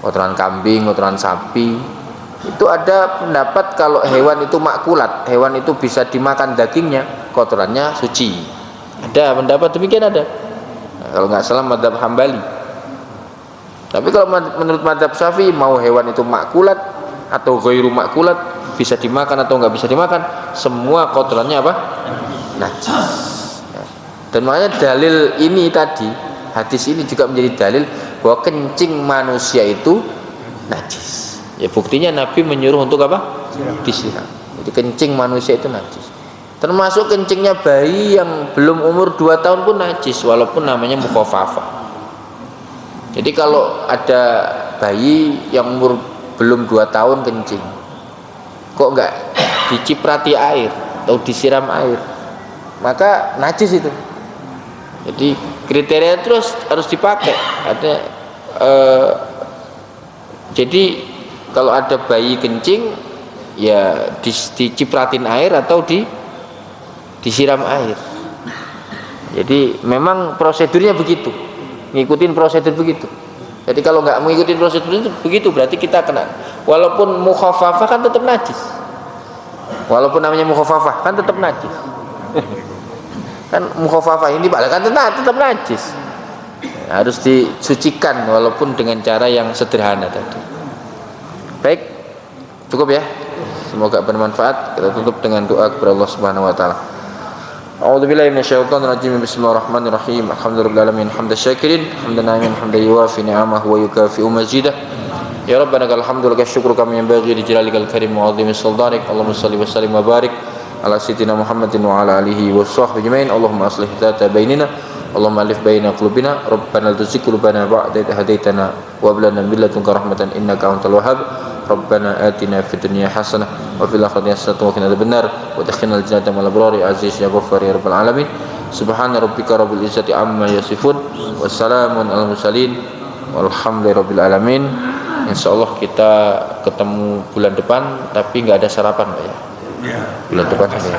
kotoran kambing, kotoran sapi. Itu ada pendapat kalau hewan itu makulat, hewan itu bisa dimakan dagingnya, kotorannya suci. Ada pendapat demikian ada. Nah, kalau nggak salah mazhab Hambali. Tapi kalau menurut mazhab Syafi'i, mau hewan itu makulat atau ghairu makulat, bisa dimakan atau nggak bisa dimakan, semua kotorannya apa? Najis. Dan makanya dalil ini tadi, hadis ini juga menjadi dalil bahwa kencing manusia itu najis. Ya buktinya Nabi menyuruh untuk apa? Disiram. Jadi kencing manusia itu najis. Termasuk kencingnya bayi yang belum umur 2 tahun pun najis, walaupun namanya mukhafafah. Jadi kalau ada bayi yang umur belum 2 tahun kencing, kok enggak diciprati air atau disiram air, maka najis itu. Jadi kriteria terus harus dipakai. Jadi kalau ada bayi kencing, ya dicipratin air atau disiram air. Jadi memang prosedurnya begitu, ngikutin prosedur begitu. Jadi kalau nggak mengikuti prosedur itu begitu, berarti kita kena. Walaupun mukhafafah kan tetap najis. Walaupun namanya mukhafafah kan tetap najis. Kan mukhafafah ini kan tetap najis. Harus disucikan walaupun dengan cara yang sederhana tadi. Baik, cukup ya. Semoga bermanfaat. Kita tutup dengan doa kepada Allah Subhanahu wa taala. A'udzubillahi minasyaitonir rajim. Bismillahirrahmanirrahim. Alhamdulillahil alamin hamdan syakirin, hamdan na'iman, hamdan yuwafi ni'amahu wa yukafi'u mazidah. Ya Rabbana lakal hamdu lakal syukru kama yanbaghi li jalalikal karim wa 'azimi sultanik. Allahumma shalli wa sallim wa barik ala sayyidina Muhammadin wa ala alihi wa sahbihi ajmain. Allahumma aslih dzata bainina, Allahumma alif baina qulubina, Rabbana la tuzigh qulubana ba'da idh hadaitana wa hab lana min ladunka rahmatan innaka antal wahhab. Rabbana atina fid dunya hasanah wa fil akhirati hasanah wa qina adzabannar wa adkhilnal jannata ma'al abrar ya aziz ya ghaffar ya rabbal alamin. Subhana rabbika rabbil izzati amma yasifun wa salamun alal mursalin walhamdulillahi rabbil alamin. Insyaallah kita ketemu bulan depan, tapi nggak ada sarapan Pak ya. Bulan depan ada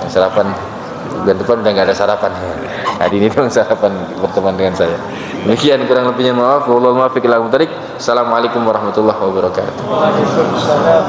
sarapan. Bulan depan udah nggak ada sarapan. Hari ini dong sarapan berteman dengan saya. Demikian kurang lebihnya maaf. Wallahul muwaffiq ila aqwamit thoriq. Assalamualaikum warahmatullahi wabarakatuh. Waalaikumsalam.